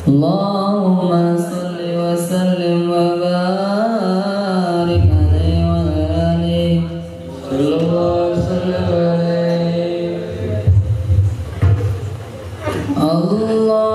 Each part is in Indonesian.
Allahumma salli wa sallim wa barik alaihi wa ala alihi sallallahu alaihi wasallam. Allah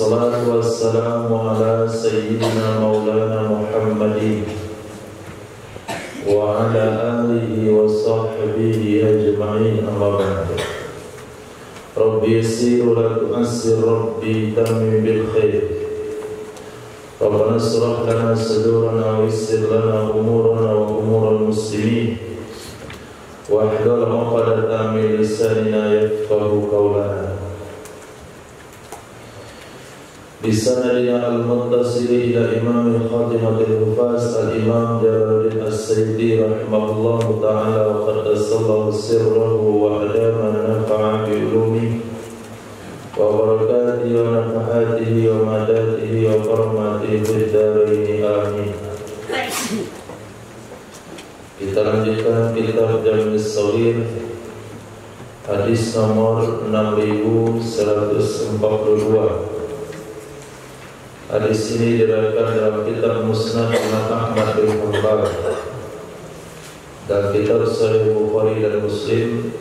والصلاة والسلام على سيدنا مولانا محمد وعلى آله وصحبه أجمعين أما بعد ربي يسير ولا تؤسر ربي تمم بالخير ربنا اشرح لنا صدورنا ويسر لنا أمورنا وأمور المسلمين واحلل عقدة من لساننا يفقه قولنا بسندنا المتصل إلى إمام الخاتمة الحفاظ الإمام جلال الدين السيدي رحمه الله تعالى وقدس الله سره وأدام النفع بعلومه وبركاته ونفحاته ومداته وكرماته في الدارين آمين. Kita lanjutkan kitab Jami' Shaghir hadis nomor 6142. Hadis ini diriwayatkan dalam kitab Musnad Imam Ahmad bin Hanbal dan kitab Sahih Bukhari dan Muslim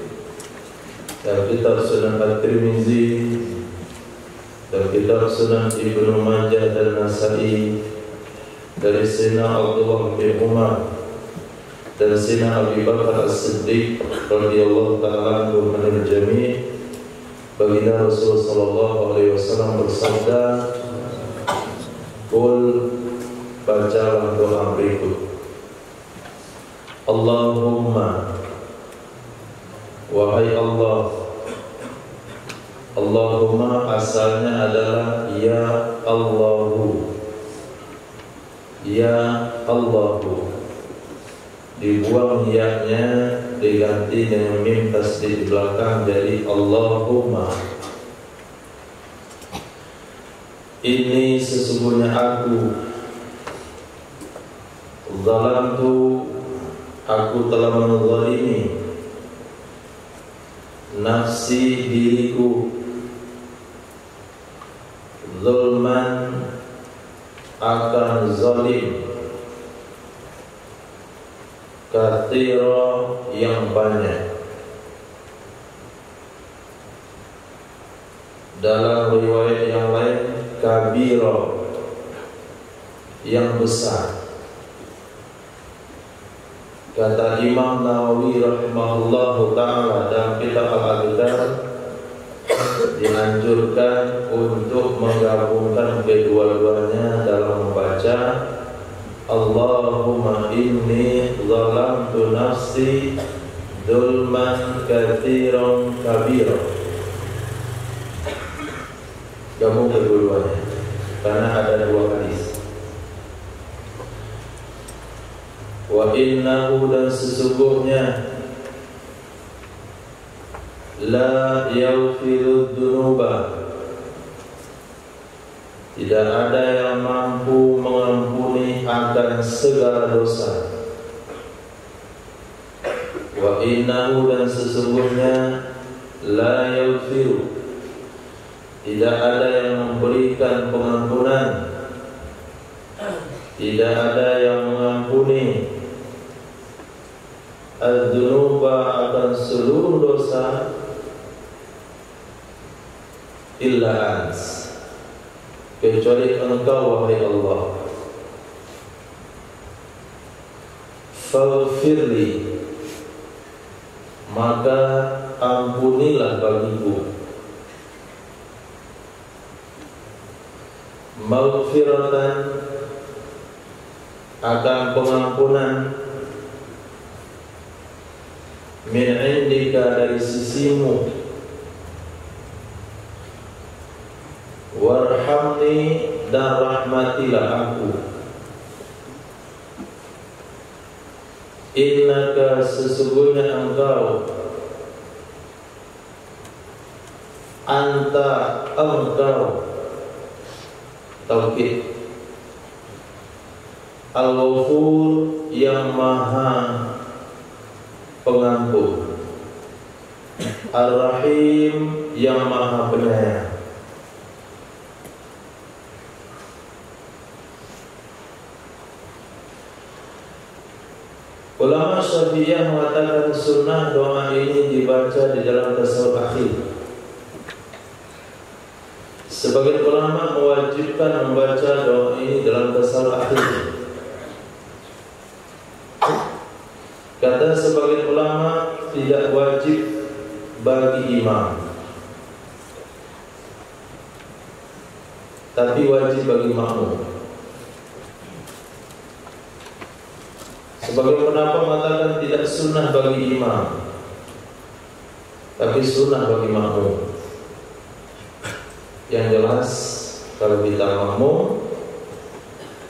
dan kitab Sunan At-Tirmizi dan kitab Sunan Ibnu Majah dan Nasa'i dari Sayyidina Abdullah bin Umar dan Sayyidina Abu Bakar As-Siddiq radhiyallahu ta'ala anhu minal jami'. Baginda Rasulullah sallallahu alaihi wasallam bersabda, "Qul bacalah doa berikut. Allahumma, wahai Allah. Allahumma asalnya adalah ya Allahu. Ya Allahu. Dibuang ya-nya, diganti dengan mim tasdid di belakang jadi Allahumma. Ini sesungguhnya aku telah menzalimi nafsi diriku zulman akan zalim katsira yang banyak. Dalam riwayat yang lain kabira yang besar. Kata Imam Nawawi rahimahullahu ta'ala dalam kitab Al-Adhkar, dianjurkan untuk menggabungkan kedua-duanya dalam membaca Allahumma inni zalamtu nafsi dzulman katsiran kabira. Gabung kedua-duanya karena ada dua hadis. Wa innahu, dan sesungguhnya la yaghfiru dzunuba, tidak ada yang mampu mengampuni akan segala dosa. Wa innahu, dan sesungguhnya la yaghfiru, tidak ada yang memberikan pengampunan, tidak ada yang mengampuni az-dzunuba akan seluruh dosa illa ans, kecuali Engkau wahai Allah. Faghfirli, maka ampunilah bagiku. Maghfiratan, akan pengampunan, min indika, dari sisimu. Warhamni, dan rahmatilah aku. Innaka, sesungguhnya Engkau, anta, Engkau, tauhid, Al-Ghafur, yang maha pengampun, Ar-Rahim, yang maha penyayang. Ulama Syafi'iyah mengatakan sunnah doa ini dibaca di dalam tasawuf akhir. Sebab Sebagian ulama mewajibkan membaca doa ini dalam tasawuf akhir. Kata sebagian ulama tidak wajib bagi imam, tapi wajib bagi makmum. Sebagian pendapat mengatakan tidak sunnah bagi imam, tapi sunnah bagi makmum. Yang jelas kalau kita makmum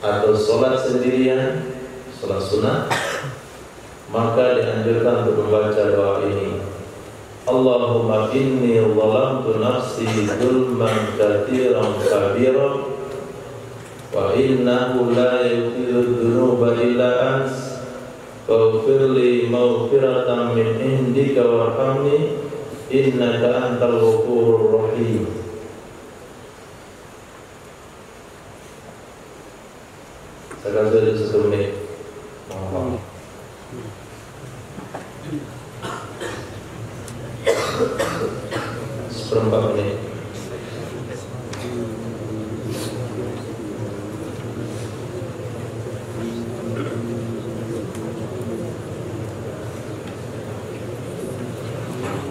atau sholat sendirian, sholat sunnah, maka dianjurkan untuk membaca doa ini. Allahumma inni zalamtu nafsi zulman katsiran kabiran wa innahu la yaghfiru dzunuba illa ant faghfir li maghfiratan min indika warhamni innaka antal ghafurur rahim. Sekarang sudah 1 menit. Seperempat menit.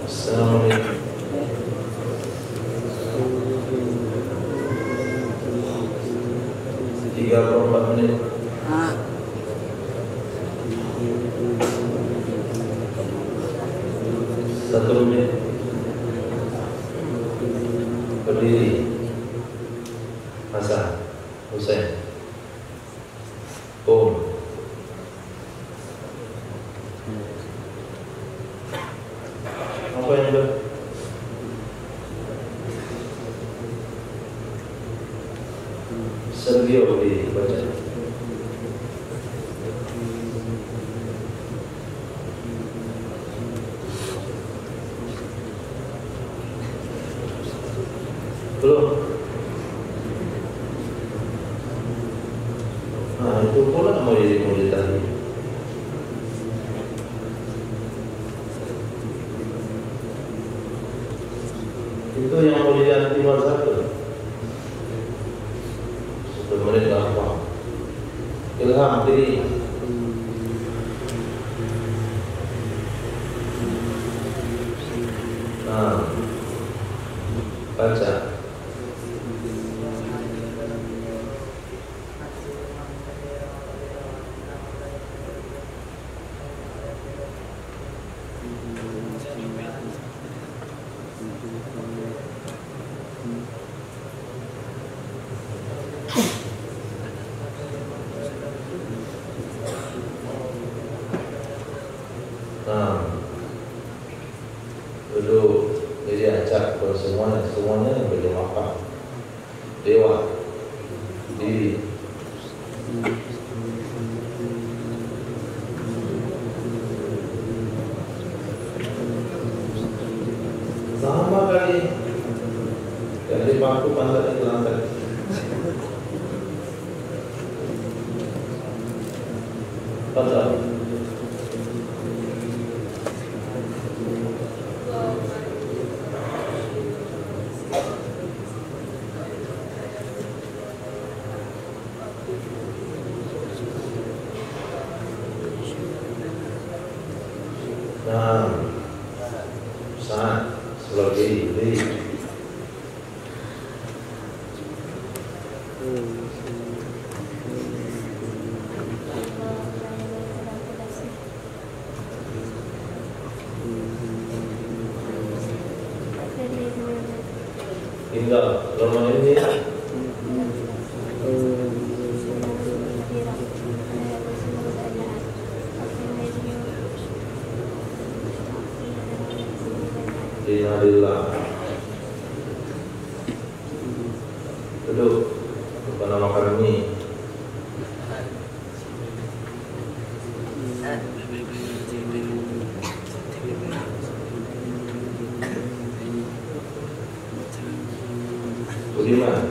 Assalamualaikum. 34 menit. Satu menit. Berdiri. Hasan Hussein. Apa yang ber? Sergio dibaca. Belum. Nah itu pula mau ditanya. Itu yang mau diganti mazhab. 1 menit gampang. Ilham diri. Nah, baca. Nah, duduk. Jadi acak semuanya yang berjamaah. Dewa diri. Sama kali. Dari bangku pantat ke lantai. Pantat. Nah, saat sebagai diri. Tinggal rumah ini. Innalillah. Duduk. Apa nama kami? Budiman.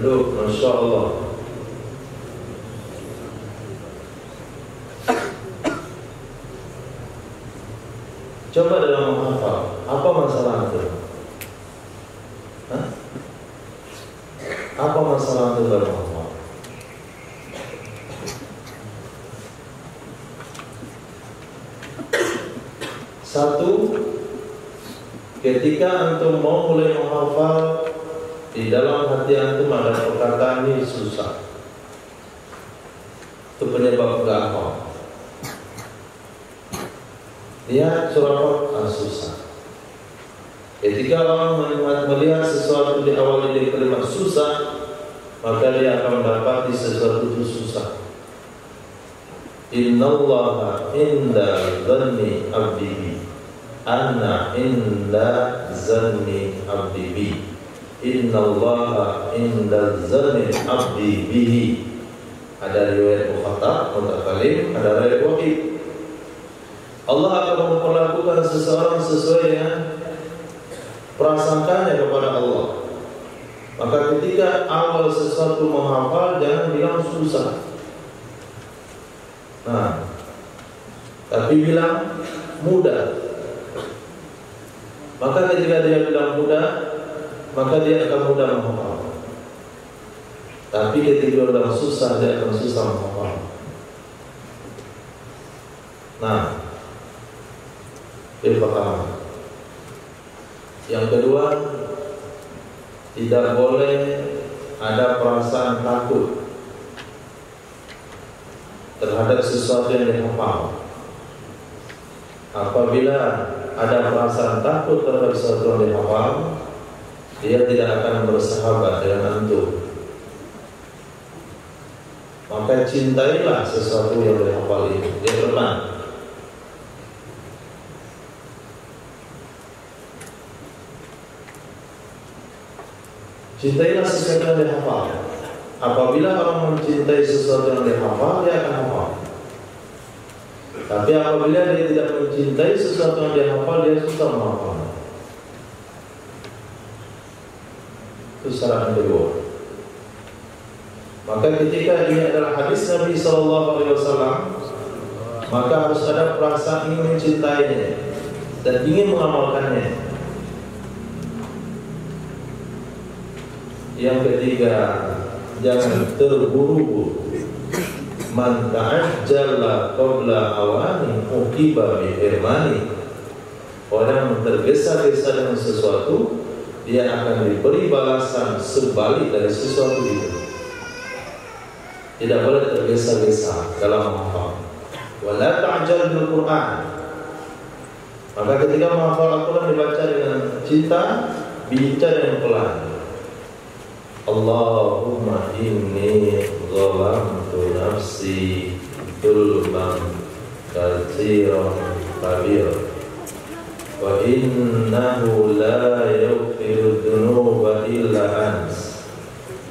Aduh, Masya Allah. Coba dalam menghafal, apa masalah itu? Hah? Apa masalah itu dalam menghafal? Satu, ketika antum mau mulai menghafal, di dalam hati antum ada perkataan ini susah. Itu penyebab gak hafal. Lihat surah susah. Ketika orang melihat sesuatu diawali dari kalimat susah, maka dia akan mendapati sesuatu itu susah. Innallaha inda zanni abdi, anna inda zanni abdi bi. Innallaha inda zanni abdi bihi. Ada riwayat mukhatab, mutakalim, ada riwayat wahid. Allah akan memperlakukan seseorang sesuai dengan prasangkanya kepada Allah. Maka ketika awal sesuatu menghafal, jangan bilang susah. Nah, tapi bilang mudah. Maka ketika dia bilang mudah, maka dia akan mudah menghafal. Tapi ketika dia bilang susah, dia akan susah menghafal. Nah, yang pertama. Yang kedua, tidak boleh ada perasaan takut terhadap sesuatu yang dihafal. Apabila ada perasaan takut terhadap sesuatu yang dihafal, dia tidak akan bersahabat dengan antum. Maka cintailah sesuatu yang dihafal itu. Dia teman. Cintailah sesuatu yang dihafal. Apabila orang mencintai sesuatu yang dihafal, dia akan hafal. Tapi apabila dia tidak mencintai sesuatu yang dihafal, dia susah menghafal. Itu syarat yang kedua. Maka ketika ini adalah hadis Nabi SAW, maka harus ada perasaan ingin mencintainya dan ingin mengamalkannya. Yang ketiga, jangan terburu-buru. Man ta'ajjala qabla awani uqiba bi irmani. Orang tergesa-gesa dengan sesuatu, dia akan diberi balasan sebalik dari sesuatu itu. Tidak boleh tergesa-gesa dalam menghafal. Wala ta'jal bil Qur'an. Maka ketika menghafal Al-Quran dibaca dengan cinta, bicara dengan pelan. Allahumma inni zalamtu nafsi dzulman katsiran kabir wa innahu la yaghfiru dzunuba illa ants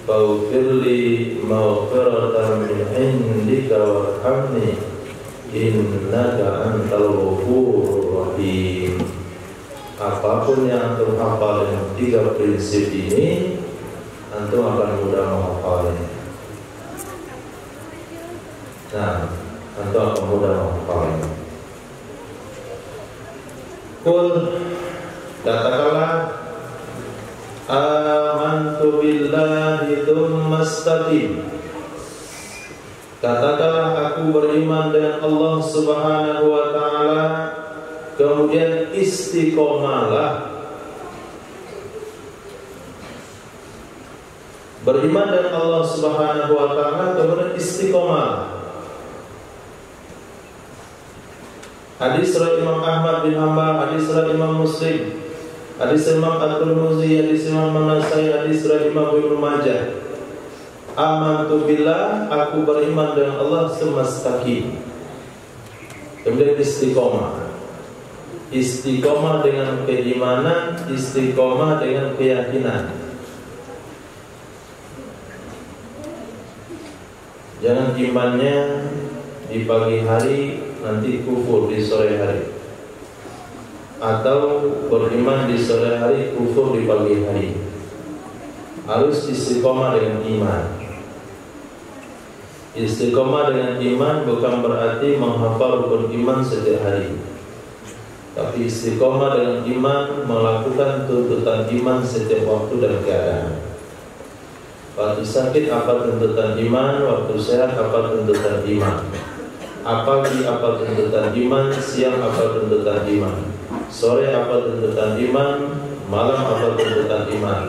faghfirli maghfiratan min indika warhamni innaka antal ghafurur rahim. Apapun yang antum hafal dengan tiga prinsip ini, antum akan mudah menghafalnya. Nah, antum akan mudah menghafalnya. Qul, katakanlah, amantu billahi tsumma istaqim. Katakanlah, aku beriman dengan Allah Subhanahu wa ta'ala, kemudian istiqomahlah. Beriman dengan Allah Subhanahu wa ta'ala, kemudian istiqomah. Hadis riwayat Imam Ahmad bin Hanbal, hadis riwayat Imam Muslim, hadis Imam At-Tirmidzi, hadis Imam An-Nasai, hadis riwayat Imam Ibnu Majah. Amantu billah, aku beriman dengan Allah, semastaqim. Kemudian istiqomah. Istiqomah dengan keimanan, istiqomah dengan keyakinan. Jangan imannya di pagi hari nanti kufur di sore hari, atau beriman di sore hari kufur di pagi hari. harus istiqomah dengan iman. Istiqomah dengan iman bukan berarti menghafal rukun iman setiap hari, tapi istiqomah dengan iman melakukan tuntutan iman setiap waktu dan keadaan. Waktu sakit apa tuntutan iman, waktu sehat apa tuntutan iman, pagi apa tuntutan iman, siang apa tuntutan iman, sore apa tuntutan iman, malam apa tuntutan iman,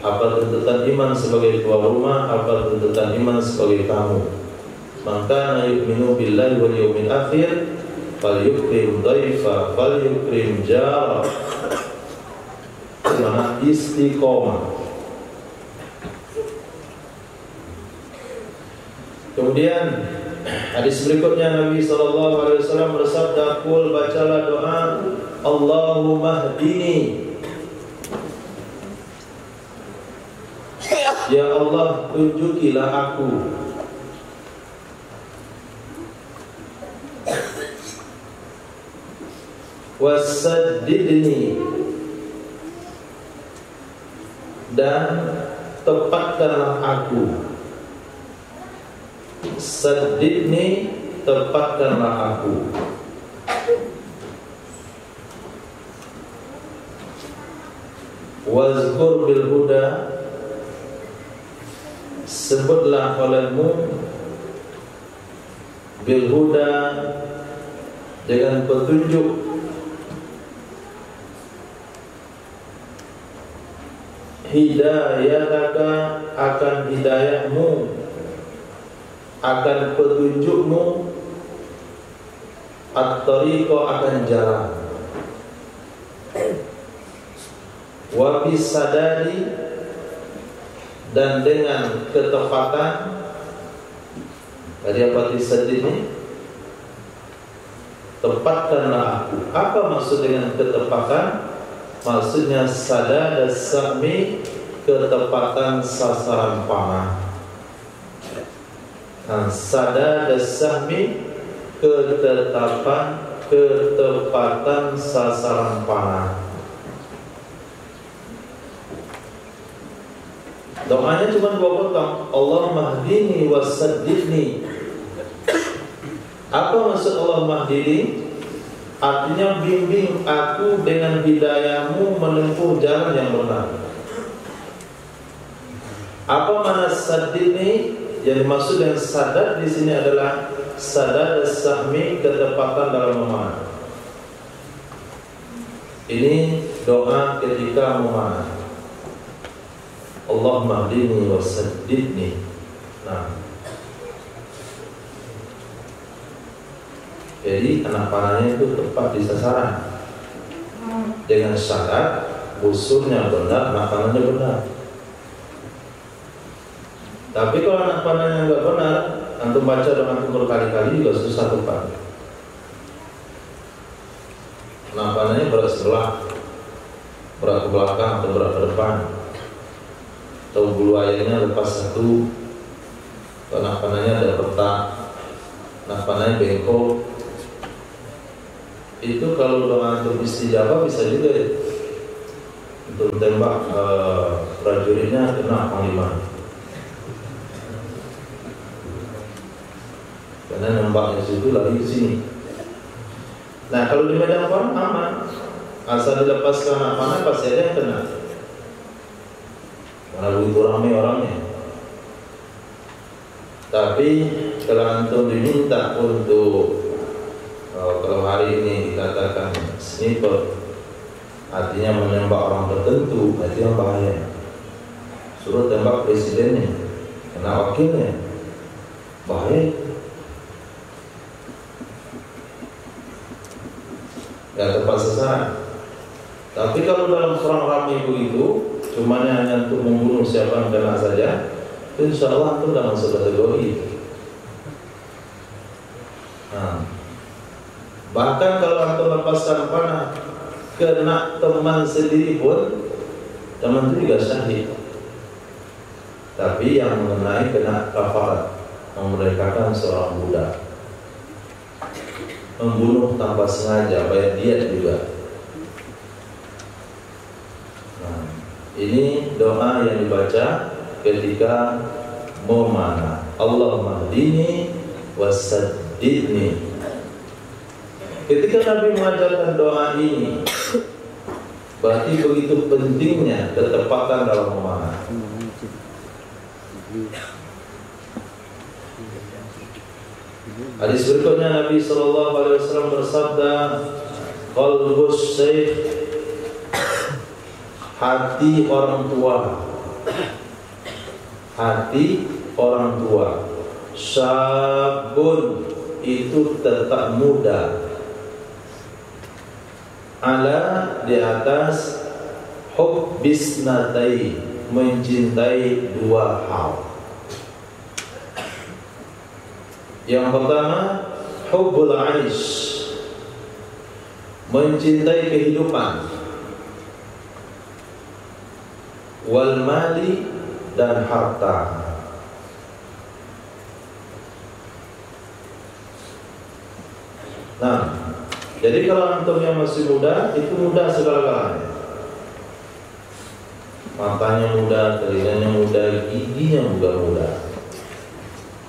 apa tuntutan iman sebagai tuan rumah, apa tuntutan iman sebagai tamu. Maka yu'minu billahi wal yawmil akhir falyukrim dhaifa falyukrim jara. Mana istiqomah. Kemudian hadis berikutnya Nabi SAW bersabda, "Qul, bacalah doa Allahumma hdini." Ya Allah, tunjukilah aku. Wasaddidni, dan tepatkanlah aku. Saddidni, tepatkanlah aku. Wazkur bil huda, sebutlah olehmu bil huda, dengan petunjuk. Hidayataka, akan hidayahmu, akan petunjukmu. At-tariqa, akan jalan. Wa bisadadi, dan dengan ketepatan. Tadi apa disadid ini? Tepatkanlah aku. Apa maksud dengan ketepatan? Maksudnya sadad as-sahmi, ketepatan sasaran panah. Sadad as-sahmi, ketepatan sasaran panah. Doanya cuma 2 potong. Allahumma hdini wasaddidni. Apa maksud Allahumma hdini? Artinya bimbing aku dengan hidayahmu menempuh jalan yang benar. Apa makna saddidni? Yang dimaksud dengan sadad di sini adalah sadad as-sahmi, ketepatan dalam memanah. Ini doa ketika memanah. Allahumma hdini wasaddidni. Nah, jadi anak panahnya itu tepat di sasaran. Dengan syarat musuhnya benar, anak panahnya benar. Tapi kalau anak panahnya enggak benar, antum baca doa antum berkali-kali juga susah tepat. Anak panahnya berat sebelah, berat ke belakang atau berat ke depan, atau bulu ayamnya lepas satu, anak panahnya ada retak, anak panahnya bengkok. Itu kalau doa antum istijabah bisa juga ya. Untuk tembak prajuritnya kena panglima, karena nembaknya situ lagi di sini. Nah, kalau di medan perang aman, asal dilepaskan anak panah pasti ada yang kena, karena begitu ramai orangnya. Tapi kalau antum diminta untuk kalau hari ini dikatakan sniper, artinya menembak orang tertentu, itu yang bahaya. Suruh tembak presidennya, kena wakilnya, bahaya. Ya tepat sasaran. Tapi kalau dalam perang ramai begitu, cuma hanya untuk membunuh siapa yang kena saja, itu insya Allah itu dalam masuk kategori. Nah, bahkan kalau antum lepaskan panah kena teman sendiri pun, teman itu juga syahid. Tapi yang mengenai kena kafarat, memerdekakan seorang budak, membunuh tanpa sengaja, bayar diat juga. Nah, Ini doa yang dibaca ketika memanah. Allahumma hdini wasaddidni. Ketika Nabi mengajarkan doa ini, berarti begitu pentingnya ketepatan dalam memanah. Hadis berikutnya Nabi SAW bersabda, qalbus syekh, hati orang tua, hati orang tua, syabun, itu tetap muda, ala, di atas, hubbis natai, mencintai dua hal. Yang pertama, hubbul aish, mencintai kehidupan, wal mali, dan harta. Nah, jadi kalau antum yang masih muda, itu muda segala-galanya. Matanya muda, telinganya muda, giginya muda-muda.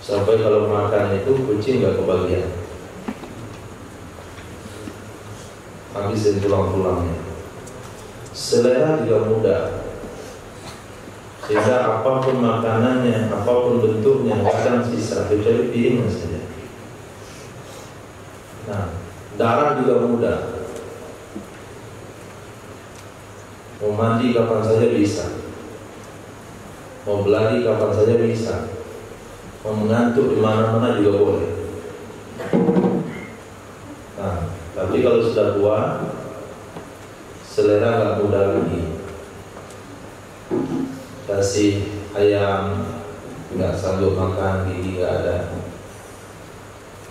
Sampai kalau makan itu kucing gak kebagian, habisin tulang-tulangnya. Selera juga muda, sehingga apapun makanannya, apapun bentuknya, kadang sisa, kecuali piringnya saja. Nah, darah juga muda, mau mandi kapan saja bisa, mau berlari kapan saja bisa, mau mengantuk di mana-mana juga boleh. Nah, tapi kalau sudah tua, selera nggak muda lagi. Kasih ayam nggak sanggup makan, gigi nggak ada.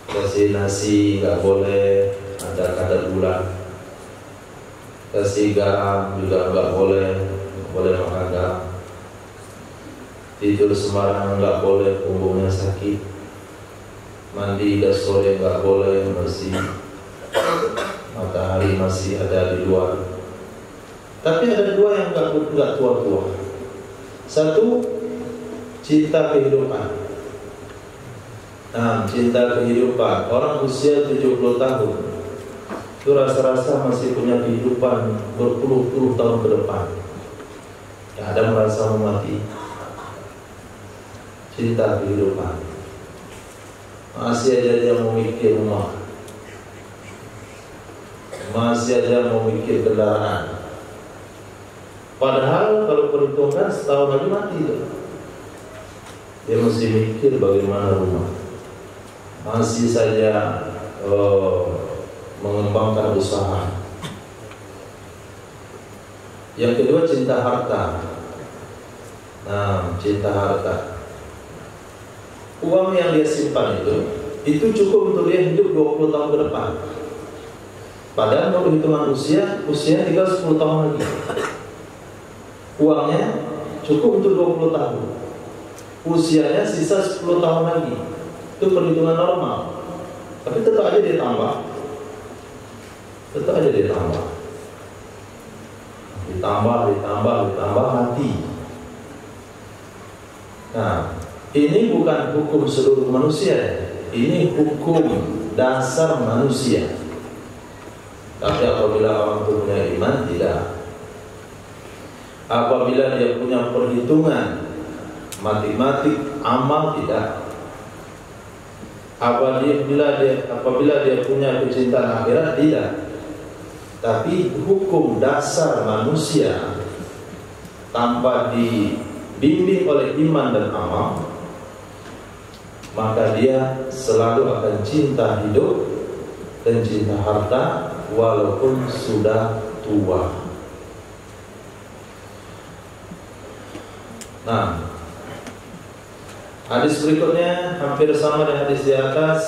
Kasih nasi nggak boleh, ada kadar gula. Kasih garam juga nggak boleh makan garam. Tidur sembarangan nggak boleh, punggungnya sakit. Mandi gas sore nggak boleh, bersih. Matahari masih ada di luar. Tapi ada dua yang nggak tua-tua. Satu, cinta kehidupan. Nah, cinta kehidupan. Orang usia 70 tahun itu rasa-rasa masih punya kehidupan berpuluh-puluh tahun ke depan. Ya, ada merasa mau mati. Cinta kehidupan. Masih aja dia mau mikir rumah, masih aja mau mikir kendaraan. Padahal kalau perhitungkan setahun lagi mati tuh. Dia masih mikir bagaimana rumah, masih saja mengembangkan usaha. Yang kedua, cinta harta. Nah, cinta harta. Uang yang dia simpan itu cukup untuk dia hidup 20 tahun ke depan. Padahal kalau hitungan usia tinggal 10 tahun lagi. Uangnya cukup untuk 20 tahun. Usianya sisa 10 tahun lagi. Itu perhitungan normal. Tapi tetap aja dia tambah. Ditambah mati. Nah, ini bukan hukum seluruh manusia, ini hukum dasar manusia. Tapi apabila orang itu punya iman, tidak. Apabila dia punya perhitungan matematik amal, tidak. Apabila dia punya kecintaan akhirat, tidak. Tapi hukum dasar manusia tanpa dibimbing oleh iman dan amal, maka dia selalu akan cinta hidup dan cinta harta walaupun sudah tua. Nah, hadis berikutnya hampir sama dengan hadis di atas.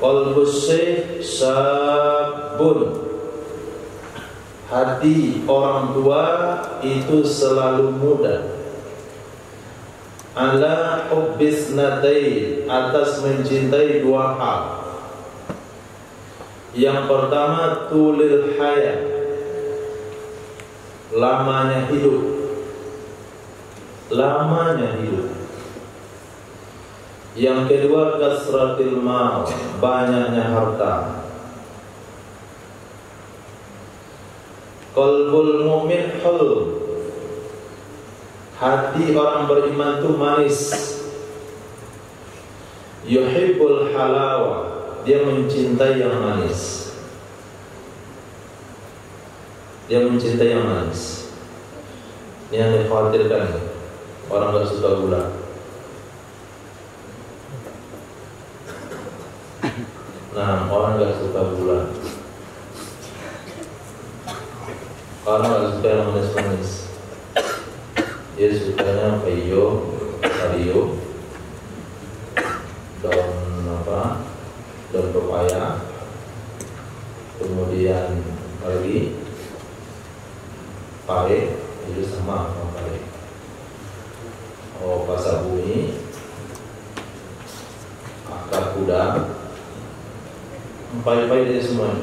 Qalbus syekh sabun, hati orang tua itu selalu muda. Ala hubbis natai, atas mencintai dua hal. Yang pertama, tulil hayat, lamanya hidup. lamanya hidup. Yang kedua, kasratil mal, banyaknya harta. Qalbul mu'min hulm, hati orang beriman itu manis. Yuhibbul halawa, dia mencintai yang manis. Dia mencintai yang manis. Ini yang dikhawatirkan, orang gak suka gula. Nah, orang gak suka gula. Orang gak suka yang manis-manis. Dia sukanya payo, kario, daun pepaya, kemudian lagi pare, itu sama pare. Pasar bumi, akar kuda, pai-pai dia semua.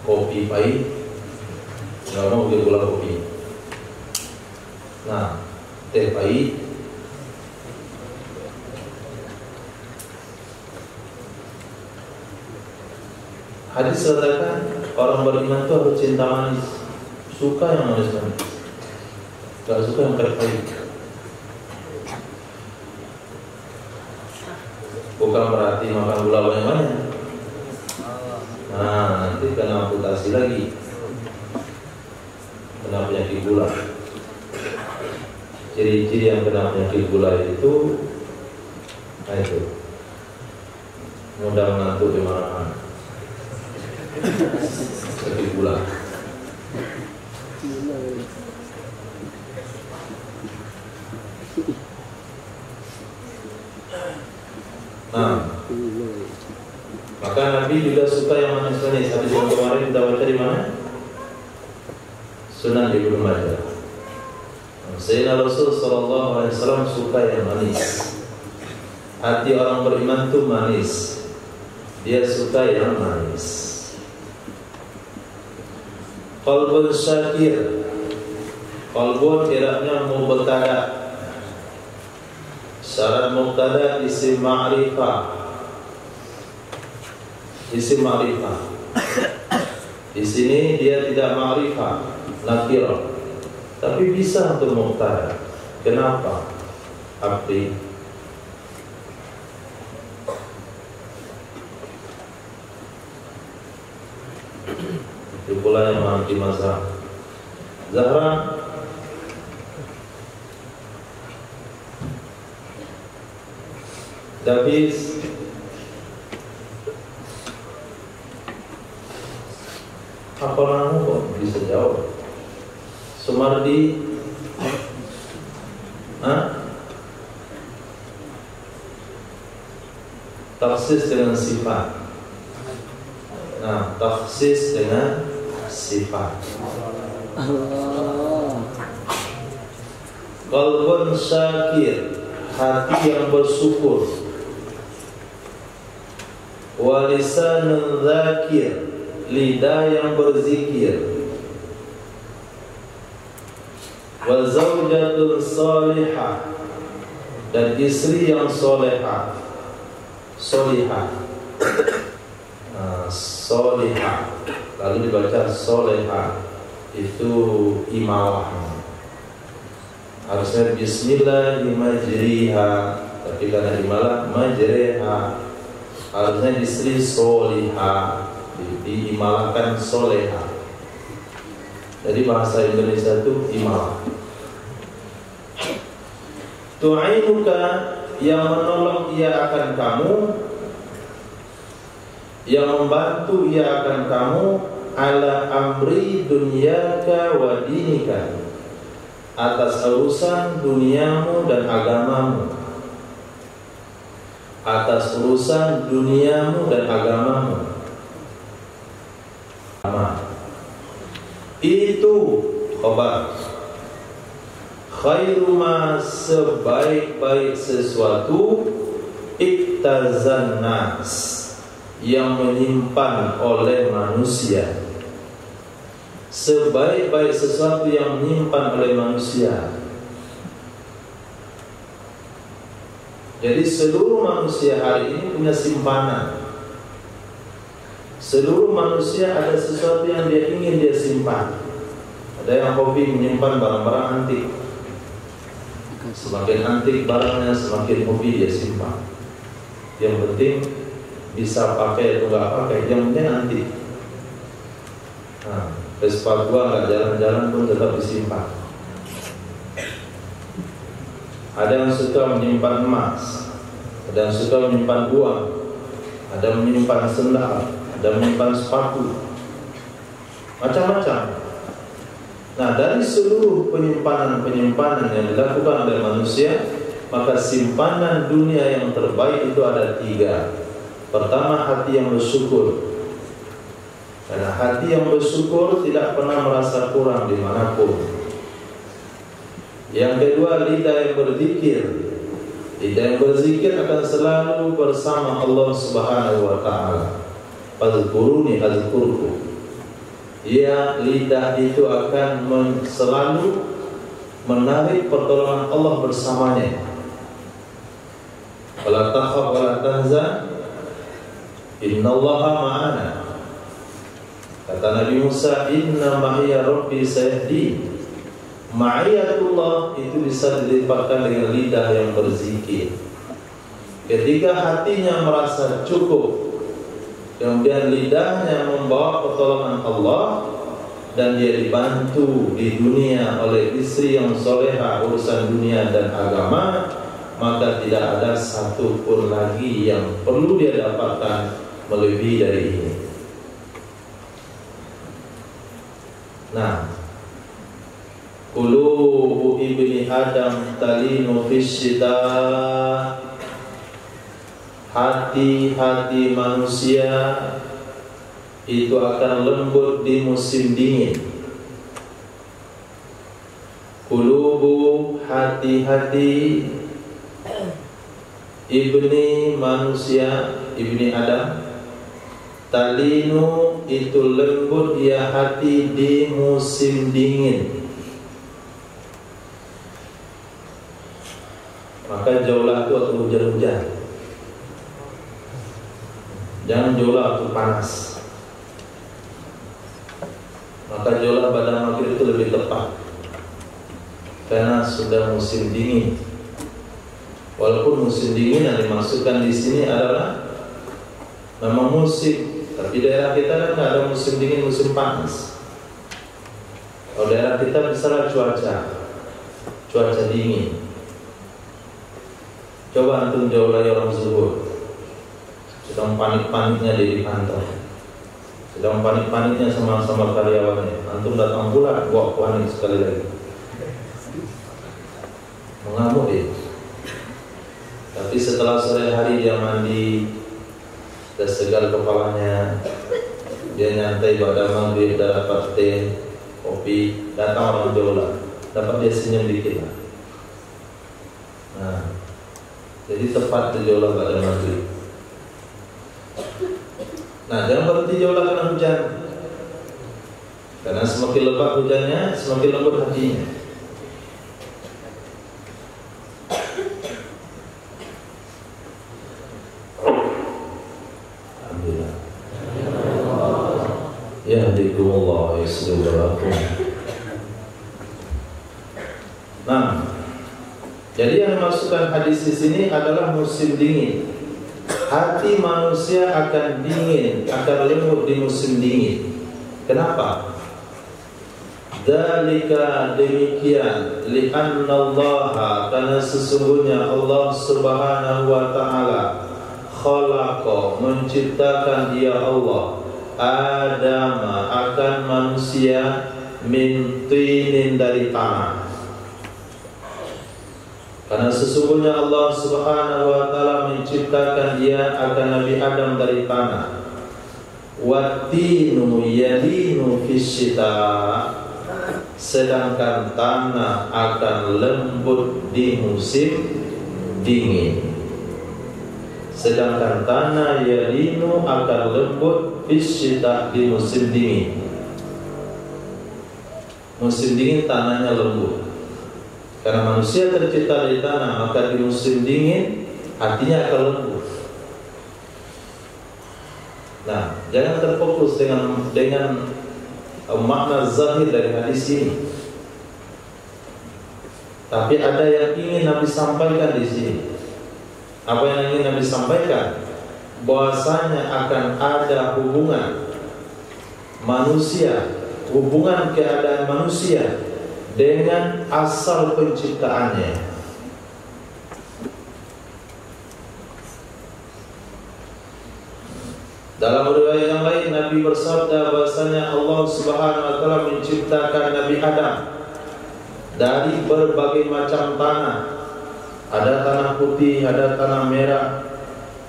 Kopi pai, nggak mau gula kopi. Nah, teh pai. Hadis katakan orang beriman itu harus cinta manis, suka yang manis-manis, gak suka yang pahit. Bukan berarti makan gula banyak-banyak. Nah, nanti kena amputasi lagi, kena penyakit gula. Ciri-ciri yang kena penyakit gula itu, nah itu, mudah mengantuk di mana-mana. Sakit gula. Nah, maka Nabi juga suka yang manis-manis. Hadis yang kemarin kita baca di mana? Sunan Ibnu Majah. Sayyidina Rasul sallallahu alaihi wasallam suka yang manis. Hati orang beriman itu manis. Dia suka yang manis. Qalbun syakir, qalbun kiranya mubtada. Syarat mubtada isim ma'rifah. Isim ma'rifah. Di sini dia tidak ma'rifah, nakirah. Tapi bisa untuk mubtada. Kenapa? Abdi. Itu pula yang mengerti masa Zahra. Davis. Apa kamu kok bisa jawab? Sumardi. Taksis dengan sifat. Nah, taksis dengan sifat. Qalbun syakir, hati yang bersyukur. Wa lisanun dzakir, lidah yang berzikir. Wa zaujatun salihah, dan istri yang solehah. Solihah. Solihah, lalu dibaca solehah, itu imalah. Harusnya bismillahirrahmanirrahim, tapi karena imalah majreha. Harusnya istri solihah, diimalahkan solehah. Jadi bahasa Indonesia itu imalah. Tu'inuka, yang menolong ia akan kamu, yang membantu ia akan kamu, ala amri dunyaka wa dinika, atas urusan duniamu dan agamamu. Atas urusan duniamu dan agamamu. Itu khabar. Khairu ma, sebaik-baik sesuatu, iktazan nas, yang menyimpan oleh manusia. sebaik-baik sesuatu yang menyimpan oleh manusia. Jadi seluruh manusia hari ini punya simpanan. Seluruh manusia ada sesuatu yang dia ingin dia simpan. Ada yang hobi menyimpan barang-barang antik. Semakin antik barangnya, semakin hobi dia simpan. Yang penting bisa pakai atau nggak pakai, yang penting antik. Nah, Vespa gua nggak jalan-jalan pun tetap disimpan. Ada yang suka menyimpan emas, ada yang suka menyimpan uang, ada yang menyimpan sendal, ada yang menyimpan sepatu, macam-macam. Nah, dari seluruh penyimpanan-penyimpanan yang dilakukan oleh manusia, maka simpanan dunia yang terbaik itu ada 3. Pertama, hati yang bersyukur. Karena hati yang bersyukur tidak pernah merasa kurang dimanapun. Yang kedua, lidah yang berzikir. Lidah yang berzikir akan selalu bersama Allah Subhanahu wa Ta'ala. Fadhkuruni azkurkum. Ya, lidah itu akan selalu menarik pertolongan Allah bersamanya. Wala takhaf wala tahzan, innallaha ma'ana. Kata Nabi Musa, inna ma'iya rabbi sayahdi. Ma'iyatullah itu bisa dilipatkan dengan lidah yang berzikir. Ketika hatinya merasa cukup, kemudian lidahnya membawa pertolongan Allah, dan dia dibantu di dunia oleh istri yang soleha urusan dunia dan agama, maka tidak ada satu pun lagi yang perlu dia dapatkan melebihi dari ini. Nah, qulubu ibni Adam talinu fisyita. Hati-hati manusia itu akan lembut di musim dingin. Qulubu, hati-hati ibni manusia, ibni Adam, talinu itu lembut ya hati di musim dingin. Maka jauhlah itu waktu hujan-hujan. Jangan jauhlah waktu panas. Maka jauhlah pada maghrib itu lebih tepat, karena sudah musim dingin. Walaupun musim dingin yang dimaksudkan di sini adalah memang musim, tapi daerah kita kan nggak ada musim dingin, musim panas. Kalau daerah kita misalnya cuaca dingin. Coba antum jauh lagi orang zuhur, sedang panik-paniknya di kantor, sedang panik-paniknya sama karyawannya. Antum datang pula, wah panik sekali lagi, mengamuk dia. Tapi setelah sore hari dia mandi, sudah segar kepalanya, dia nyantai pada maghrib, dah dapat teh, kopi, datang orang jola, dapat dia senyum dikit. Nah, jadi tepat jola pada maghrib. Nah, jangan berhenti jola karena hujan, karena semakin lebat hujannya, semakin lembut hatinya. Yahdikumullah yuslihu balakum. Nah, jadi yang dimaksudkan hadis di sini adalah musim dingin. Hati manusia akan dingin, akan lembut di musim dingin. Kenapa? Dzalika demikian, li'annallaha, karena sesungguhnya Allah Subhanahu wa Ta'ala khalaqa, menciptakan dia Allah Adam akan manusia min tinin, dari tanah. Karena sesungguhnya Allah Subhanahu wa Ta'ala menciptakan dia akan Nabi Adam dari tanah. Wattinu yalinu fisyita, sedangkan tanah akan lembut di musim dingin. Sedangkan tanah yalinu akan lembut fisyita, di musim dingin. musim dingin tanahnya lembut. Karena manusia tercipta dari tanah, maka di musim dingin hatinya akan lembut. Nah, jangan terfokus dengan makna zahir dari hadis ini. Tapi ada yang ingin Nabi sampaikan di sini. Apa yang ingin Nabi sampaikan? Bahwasanya akan ada hubungan manusia, hubungan keadaan manusia dengan asal penciptaannya. Dalam riwayat yang lain Nabi bersabda bahwasanya Allah Subhanahu wa taala menciptakan Nabi Adam dari berbagai macam tanah. Ada tanah putih, ada tanah merah,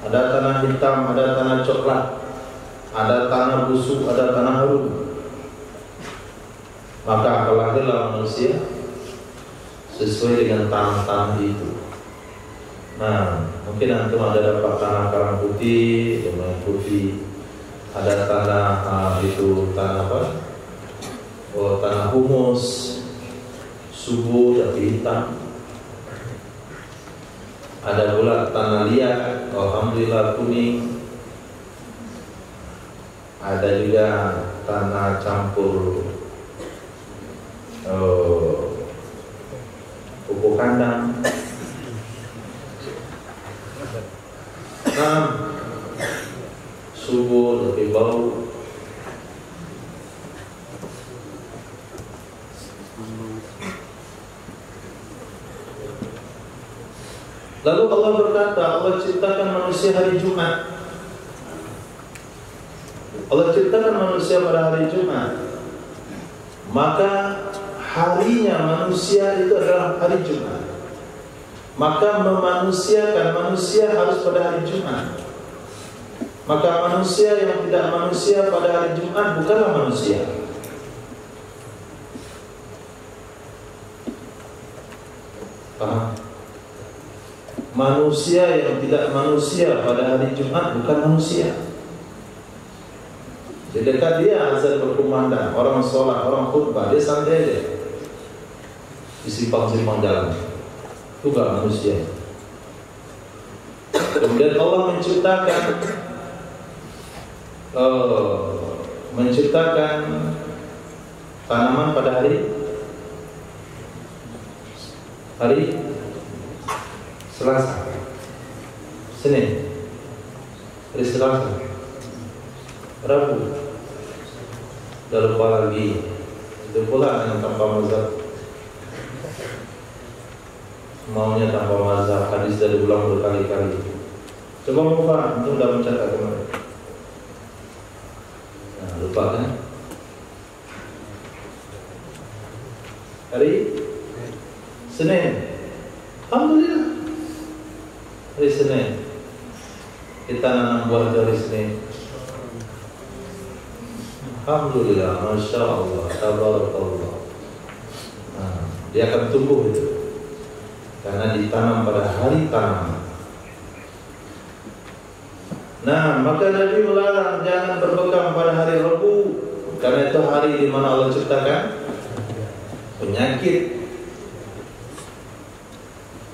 ada tanah hitam, ada tanah coklat, ada tanah busuk, ada tanah harum. Maka lahirlah manusia sesuai dengan tanah-tanah itu. Nah, mungkin antum ada dapat tanah karang putih, lumayan putih. Ada tanah itu tanah apa? Oh, tanah humus, subur tapi hitam. Ada pula tanah liat, alhamdulillah kuning. Ada juga tanah campur pupuk kandang. Nah, subur tapi bau. Lalu Allah berkata, Allah ciptakan manusia hari Jumat. Allah ciptakan manusia pada hari Jumat. Maka harinya manusia itu adalah hari Jumat. Maka memanusiakan manusia harus pada hari Jumat. Maka manusia yang tidak manusia pada hari Jumat bukanlah manusia. Paham? Manusia yang tidak manusia pada hari Jumat bukan manusia. Jadi dekat dia azan berkumandang, orang sholat, orang khutbah, dia santai aja di simpang-simpang jalan. Itu gak manusia. Kemudian Allah menciptakan tanaman pada hari Selasa, Senin, hari Selasa, Rabu. Udah lupa lagi. Itu pula yang tanpa mazhab. Maunya tanpa mazhab, hadis dari ulang berkali-kali. Coba buka, itu udah mencatat kemarin. Nah, lupa kan? Hari Senin. Alhamdulillah. Hari Senin. Kita nanam buah dari Senin. Alhamdulillah, Masya Allah, Tabarakallah. Nah, dia akan tumbuh itu karena ditanam pada hari tanam. Nah, maka Nabi melarang jangan berbekam pada hari Rabu, karena itu hari di mana Allah ciptakan penyakit.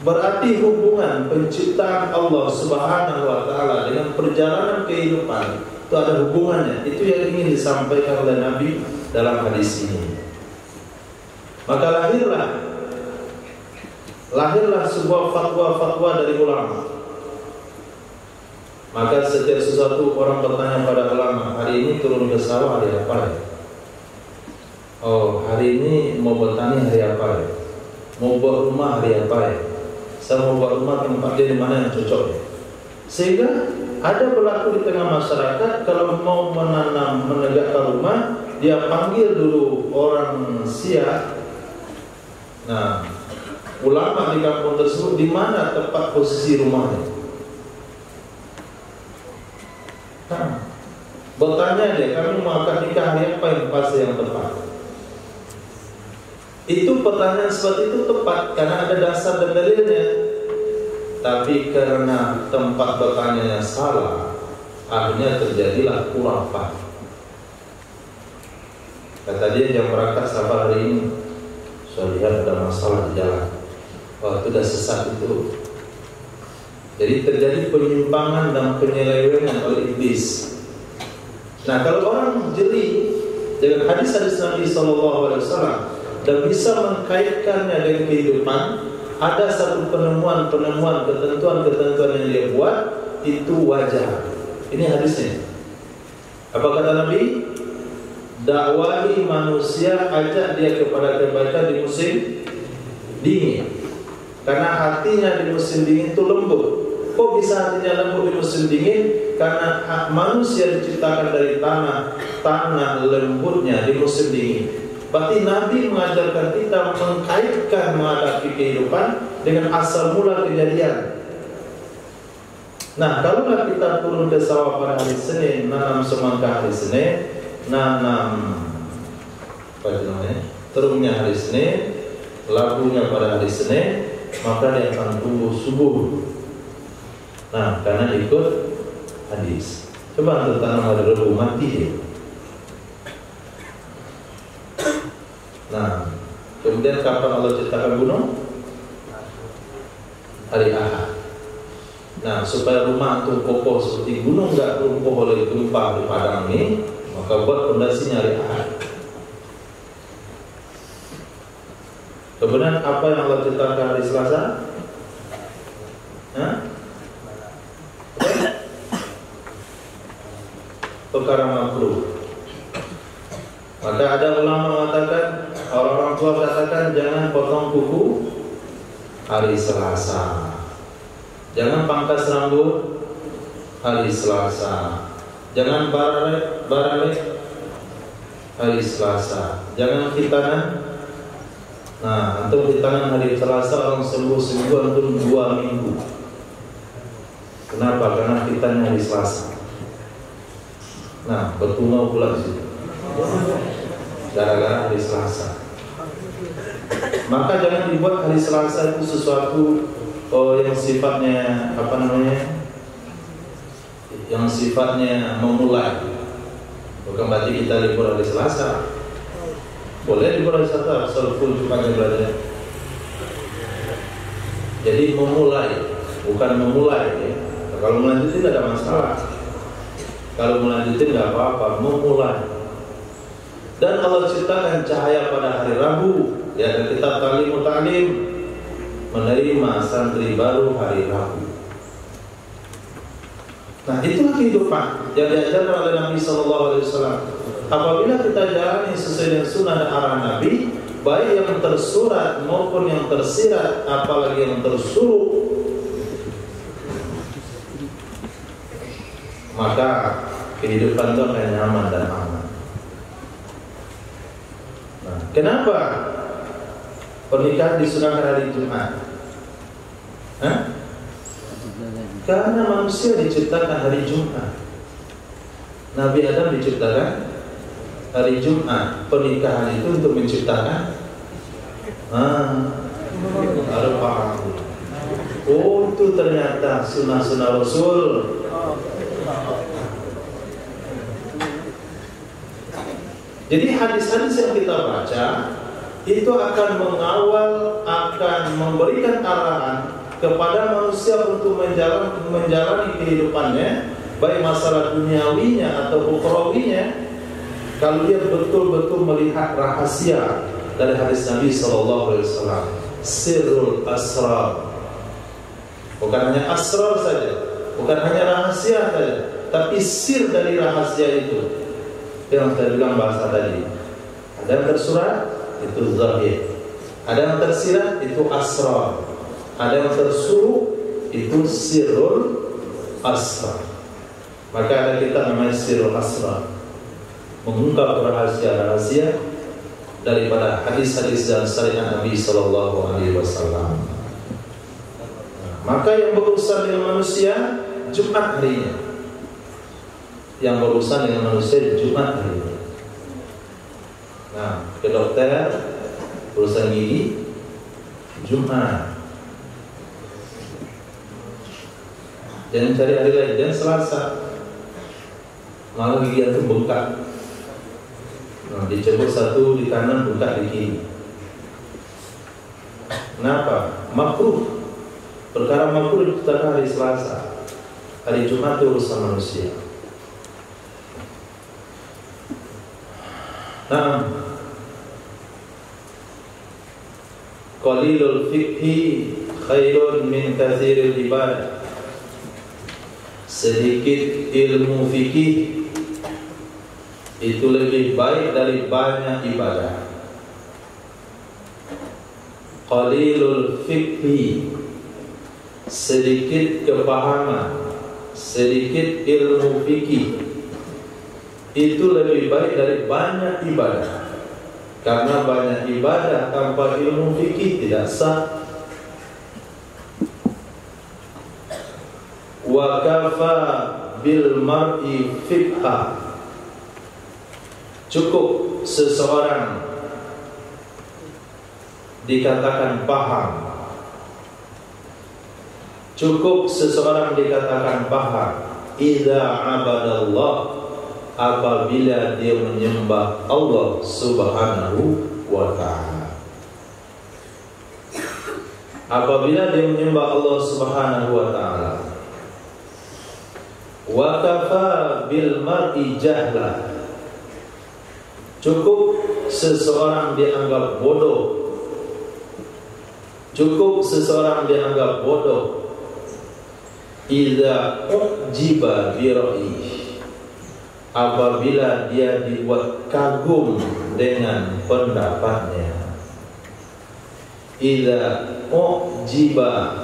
Berarti hubungan penciptaan Allah Subhanahu wa taala dengan perjalanan kehidupan itu ada hubungannya. Itu yang ingin disampaikan oleh Nabi dalam hadis ini. Maka lahirlah sebuah fatwa dari ulama. Maka setiap sesuatu orang bertanya pada ulama, hari ini turun ke sawah hari apa ya? Oh, hari ini mau bertani hari apa ya? Mau buat rumah hari apa ya? Saya mau buat rumah tempatnya di mana yang cocok ya? Sehingga ada berlaku di tengah masyarakat, kalau mau menegakkan rumah, dia panggil dulu orang Sia. Nah, ulama di kampung tersebut di mana tepat posisi rumahnya. Nah, bertanya dia, kami mau akad nikah hari apa yang pas yang tepat? Itu pertanyaan seperti itu tepat karena ada dasar dan dalilnya. Tapi karena tempat bertanya salah, akhirnya terjadilah khurafat. Kata dia jam berangkat safar hari ini. Saya lihat ada masalah di jalan. Wah, itu udah sesat itu. Jadi terjadi penyimpangan dan penyelewengan oleh iblis. Nah, kalau orang jeli dengan hadis-hadis Nabi SAW dan bisa mengkaitkannya dengan kehidupan, ada satu penemuan-penemuan, ketentuan-ketentuan yang dia buat, itu wajar. Ini hadisnya. Apa kata Nabi? Dakwahi manusia, ajak dia kepada kebaikan di musim dingin. Karena hatinya di musim dingin itu lembut. Kok bisa hatinya lembut di musim dingin? Karena manusia diciptakan dari tanah lembutnya di musim dingin. Berarti Nabi mengajarkan kita mengkaitkan menghadapi kehidupan dengan asal mula kejadian. Nah, kalau kita turun ke sawah pada hari Senin, nanam semangka hari Senin, nanam terumnya hari Senin, labunya pada hari Senin, maka dia akan tumbuh subur. Nah, karena ikut hadis. Coba untuk tanam hari Rabu mati dia. Nah, kemudian kapan Allah ciptakan gunung? Hari Ahad. Nah, supaya rumah antum kokoh seperti gunung enggak runtuh oleh gempa di Padang ini, maka buat pondasinya hari Ahad. Kemudian apa yang Allah ciptakan hari Selasa? Perkara makruh. Maka ada ulama mengatakan, orang-orang tua katakan jangan potong kuku hari Selasa, jangan pangkas rambut hari Selasa, jangan baralek hari Selasa, jangan khitanan. Nah, antum khitanan hari Selasa, orang sembuh seminggu, antum 2 minggu. Kenapa? Karena khitannya hari Selasa. Nah, bertungau pula di situ. Gara-gara hari Selasa. Maka jangan dibuat hari Selasa itu sesuatu yang sifatnya yang sifatnya memulai. Bukan berarti kita libur hari Selasa. Boleh libur hari Selasa, asal full Jumatnya belajar. Jadi memulai, bukan memulai ya. Kalau melanjutin tidak ada masalah. Kalau melanjutin tidak apa-apa, memulai. Dan Allah ciptakan cahaya pada hari Rabu. Ya, dan kita ta'lim menerima santri baru hari Rabu. Nah, itulah kehidupan yang diajarkan oleh Nabi SAW. Apabila kita jalani sesuai dengan sunnah dan arah Nabi, baik yang tersurat maupun yang tersirat, apalagi yang tersuruh, maka kehidupan itu akan nyaman dan aman. Nah, kenapa pernikahan disunahkan hari Jumat? Karena manusia diciptakan hari Jumat. Nabi Adam diciptakan hari Jumat. Pernikahan itu untuk menciptakan ada paham. Oh, itu ternyata sunnah-sunnah Rasul. Jadi hadis-hadis yang kita baca itu akan mengawal, akan memberikan arahan kepada manusia untuk menjalani kehidupannya, baik masalah duniawinya atau ukhrawinya, kalau dia betul-betul melihat rahasia dari hadis Nabi SAW, sirrul asrar. Bukan hanya asrar saja, bukan hanya rahasia saja, tapi sir dari rahasia itu. Yang saya bilang bahasa tadi, ada yang tersurat itu zahir, ada yang tersirat itu asrar, ada yang tersuruh itu sirrul asrar. Maka ada kita namanya sirrul asrar, mengungkap rahasia-rahasia daripada hadis-hadis dan syariat Nabi SAW. Maka yang berurusan dengan manusia Jumat harinya, yang berurusan dengan manusia Jumat hari ini. Nah, ke dokter urusan gigi Jumat. Jangan cari hari lain, jangan Selasa. Malah gigi itu bengkak. Dicebur satu di kanan, buka di kiri. Kenapa? Makruh. Perkara makruh diputarkan hari Selasa. Hari Jumat itu urusan manusia. Nah, qalilul fiqhi khairun min katsiril ibadah. Sedikit ilmu fikih itu lebih baik dari banyak ibadah. Qalilul fiqhi, sedikit kepahaman, sedikit ilmu fikih itu lebih baik dari banyak ibadah. Karena banyak ibadah tanpa ilmu fikih tidak sah. Wa kafa bil mar'i fiqha, cukup seseorang dikatakan paham, cukup seseorang dikatakan paham idza abadallah, apabila dia menyembah Allah Subhanahu wa ta'ala. Apabila dia menyembah Allah Subhanahu wa ta'ala. Wa kafa bil mar'i jahla, cukup seseorang dianggap bodoh, cukup seseorang dianggap bodoh idza ujiba bi ra'yi, apabila dia dibuat kagum dengan pendapatnya. Idza ujiba,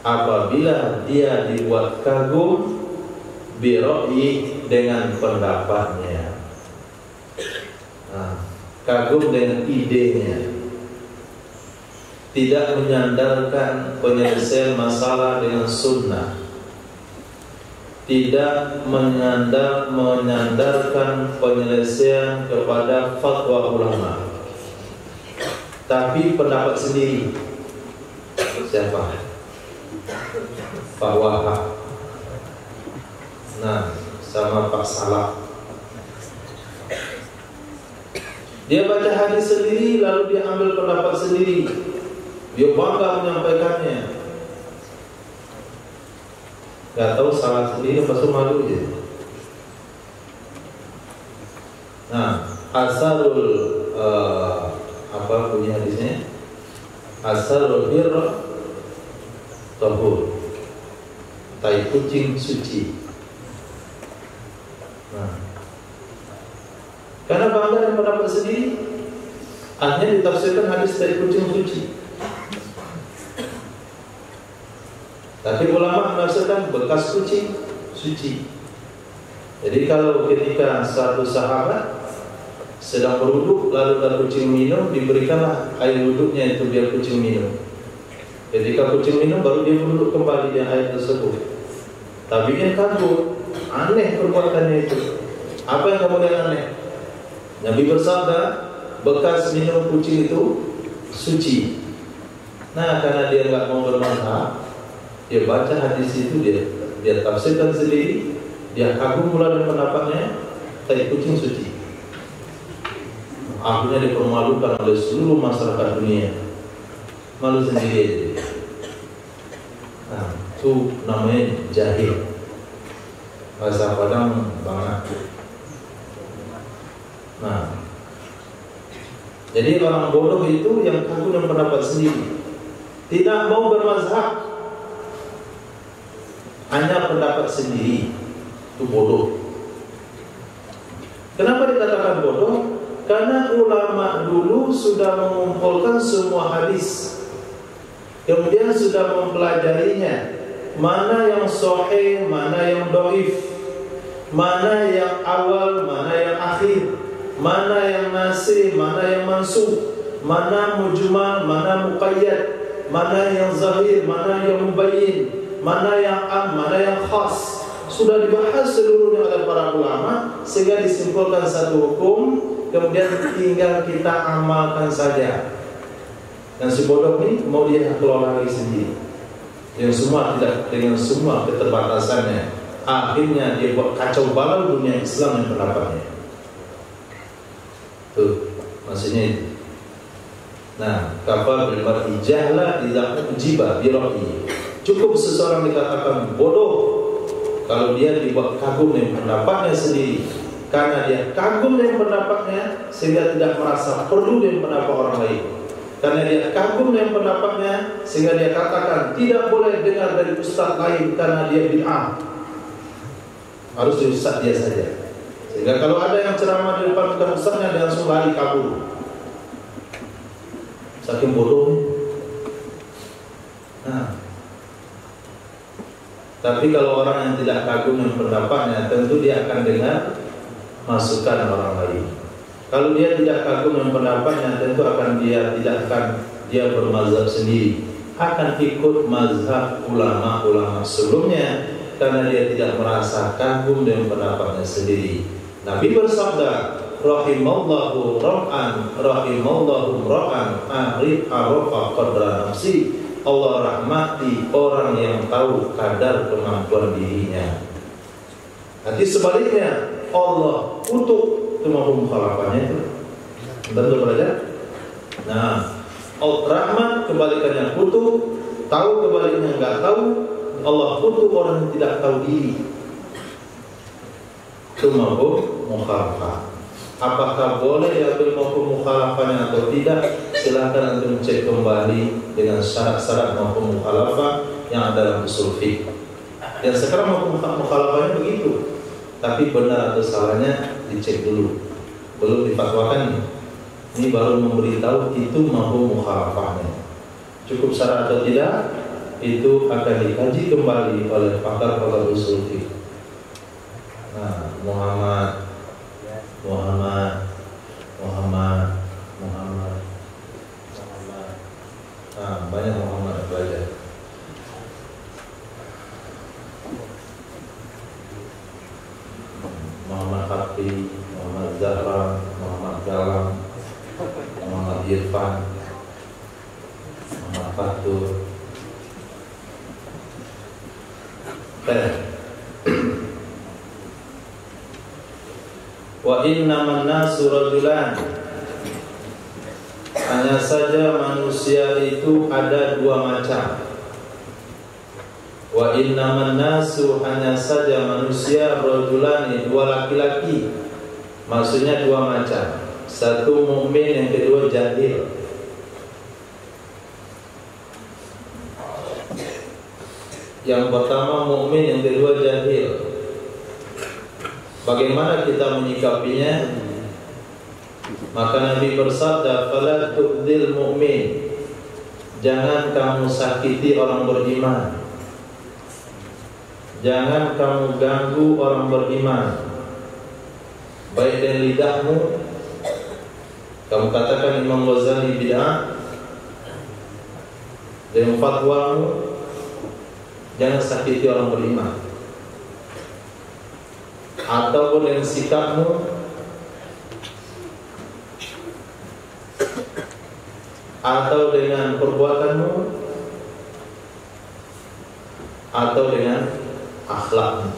apabila dia dibuat kagum bi ra'yi, dengan pendapatnya. Kagum dengan idenya, tidak menyandarkan penyelesaian masalah dengan sunnah, tidak menyandarkan penyelesaian kepada fatwa ulama, tapi pendapat sendiri. Siapa? Pak Wahab, sama Pak Salah. Dia baca hadis sendiri, lalu dia ambil pendapat sendiri, dia bangga menyampaikannya. Gak tahu salah sendiri, pasti malu je. Asarul apa bunyi hadisnya? Asarul birra tahur, tai kucing suci. Karena bangga dan pendapat sendiri, akhirnya ditafsirkan hadis tai kucing suci. Tapi ulama menafsirkan bekas kucing suci. Jadi kalau ketika satu sahabat sedang berwuduk, lalu ada kucing minum, diberikanlah air wuduknya itu biar kucing minum. Ketika kucing minum, baru dia berwuduk kembali dengan air tersebut. Tapi yang kabur, aneh perbuatannya itu. Apa yang kemudian aneh? Nabi bersabda, bekas minum kucing itu suci. Karena dia nggak mau bermazhab, dia baca hadis itu, dia tafsirkan sendiri, dia kagum pula dengan pendapatnya, tai kucing suci. Akhirnya dipermalukan oleh seluruh masyarakat dunia, malu sendiri. Itu namanya jahil, bahasa Padang banget. Jadi orang bodoh itu yang kagum dengan pendapat sendiri, tidak mau bermazhab, hanya pendapat sendiri, itu bodoh. Kenapa dikatakan bodoh? Karena ulama dulu sudah mengumpulkan semua hadis, kemudian sudah mempelajarinya, mana yang sahih, mana yang dhaif, mana yang awal, mana yang akhir, mana yang nasih, mana yang mansukh, mana mujmal, mana muqayyad, mana yang zahir, mana yang mubayyin, mana yang am, mana yang khas. Sudah dibahas seluruhnya oleh para ulama sehingga disimpulkan satu hukum, kemudian tinggal kita amalkan saja. Dan si bodoh ini mau dia kelola lagi sendiri, yang semua tidak dengan semua keterbatasannya. Akhirnya dia buat kacau balau dunia Islam yang pendapatnya. Maksudnya itu. Nah, kafa bil mar'i jahla idza ujiba bi ra'yi. Cukup seseorang dikatakan bodoh kalau dia dibuat kagum dengan pendapatnya sendiri, karena dia kagum dengan pendapatnya sehingga tidak merasa perlu dengan pendapat orang lain. Karena dia kagum dengan pendapatnya sehingga dia katakan tidak boleh dengar dari ustaz lain karena dia bid'ah. Harus dari ustaz dia saja. Sehingga kalau ada yang ceramah di depan ustaznya dia langsung lari kabur. Saking bodoh. Nah, tapi kalau orang yang tidak kagum dengan pendapatnya, tentu dia akan dengar masukan orang lain. Kalau dia tidak kagum dengan pendapatnya, tentu tidak akan dia bermazhab sendiri, akan ikut mazhab ulama-ulama sebelumnya karena dia tidak merasa kagum dengan pendapatnya sendiri. Nabi bersabda, rahimallahu ra'an arif arafa qadra nafsi. Allah rahmati orang yang tahu kadar kemampuan dirinya. Nanti sebaliknya Allah kutuk itu mahum khalafahnya itu. Tentu belajar. Nah, rahmat kebalikannya kutuk, tahu kebalikannya enggak tahu. Allah kutuk orang yang tidak tahu diri. Itu mahum mukhalafah. Apakah boleh diambil mafhum mukhalafahnya atau tidak? Silakan untuk cek kembali dengan syarat-syarat mafhum mukhalafah yang ada dalam usul fiqh. Dan sekarang mafhum mukhalafahnya begitu, tapi benar atau salahnya dicek dulu. Belum difatwakan nih. Ini baru memberitahu itu mafhum mukhalafahnya. Cukup syarat atau tidak? Itu akan dikaji kembali oleh pakar-pakar usul fiqh. Nah, Muhammad. Nah, banyak Muhammad belajar. Muhammad Hafi, Muhammad Zahra, Muhammad Galang, Muhammad Irfan, Muhammad Fatur. Wa innaman nasu rajulan. Hanya saja manusia itu ada dua macam. Wa innaman nasu, hanya saja manusia rajulani, dua laki-laki. Maksudnya dua macam. Satu mukmin, yang kedua jahil. Yang pertama mukmin, yang kedua jahil. Bagaimana kita menyikapinya? Maka Nabi bersabda, "Fala tu'dzil mu'min." Jangan kamu sakiti orang beriman. Jangan kamu ganggu orang beriman. Baik dengan lidahmu, kamu katakan Imam Ghazali bid'ah, dengan fatwamu, jangan sakiti orang beriman. Ataupun dengan sikapmu, atau dengan perbuatanmu, atau dengan akhlakmu.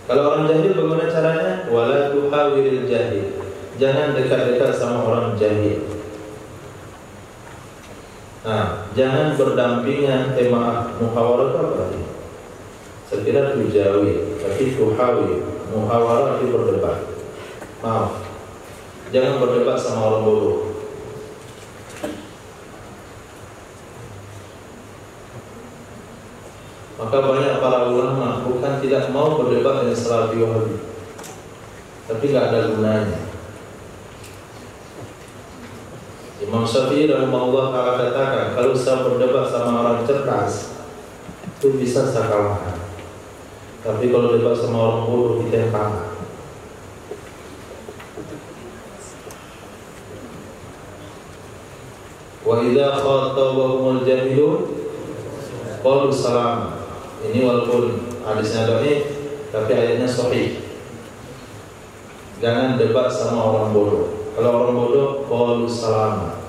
Kalau orang jahil bagaimana caranya? Wala tuhawiril jahil. Jangan dekat-dekat sama orang jahil. Nah, jangan berdampingan. Maaf, muhawarah itu apa tadi? Saya kira tujawi, tapi tuhawi. Muhawarah itu berdebat. Maaf, jangan berdebat sama orang bodoh. Maka banyak para ulama bukan tidak mau berdebat dengan Salafi Wahabi, tapi tidak ada gunanya. Imam Syafi'i rahimahullah ta'ala katakan, kalau saya berdebat sama orang cerdas, itu bisa saya kalahkan. Tapi kalau debat sama orang bodoh, kita yang kalah. Wa idza khatabahumul jahilun qalu salam. Ini walaupun hadisnya dhaif, tapi ayatnya sahih. Jangan debat sama orang bodoh. Kalau orang bodoh, qalu salam.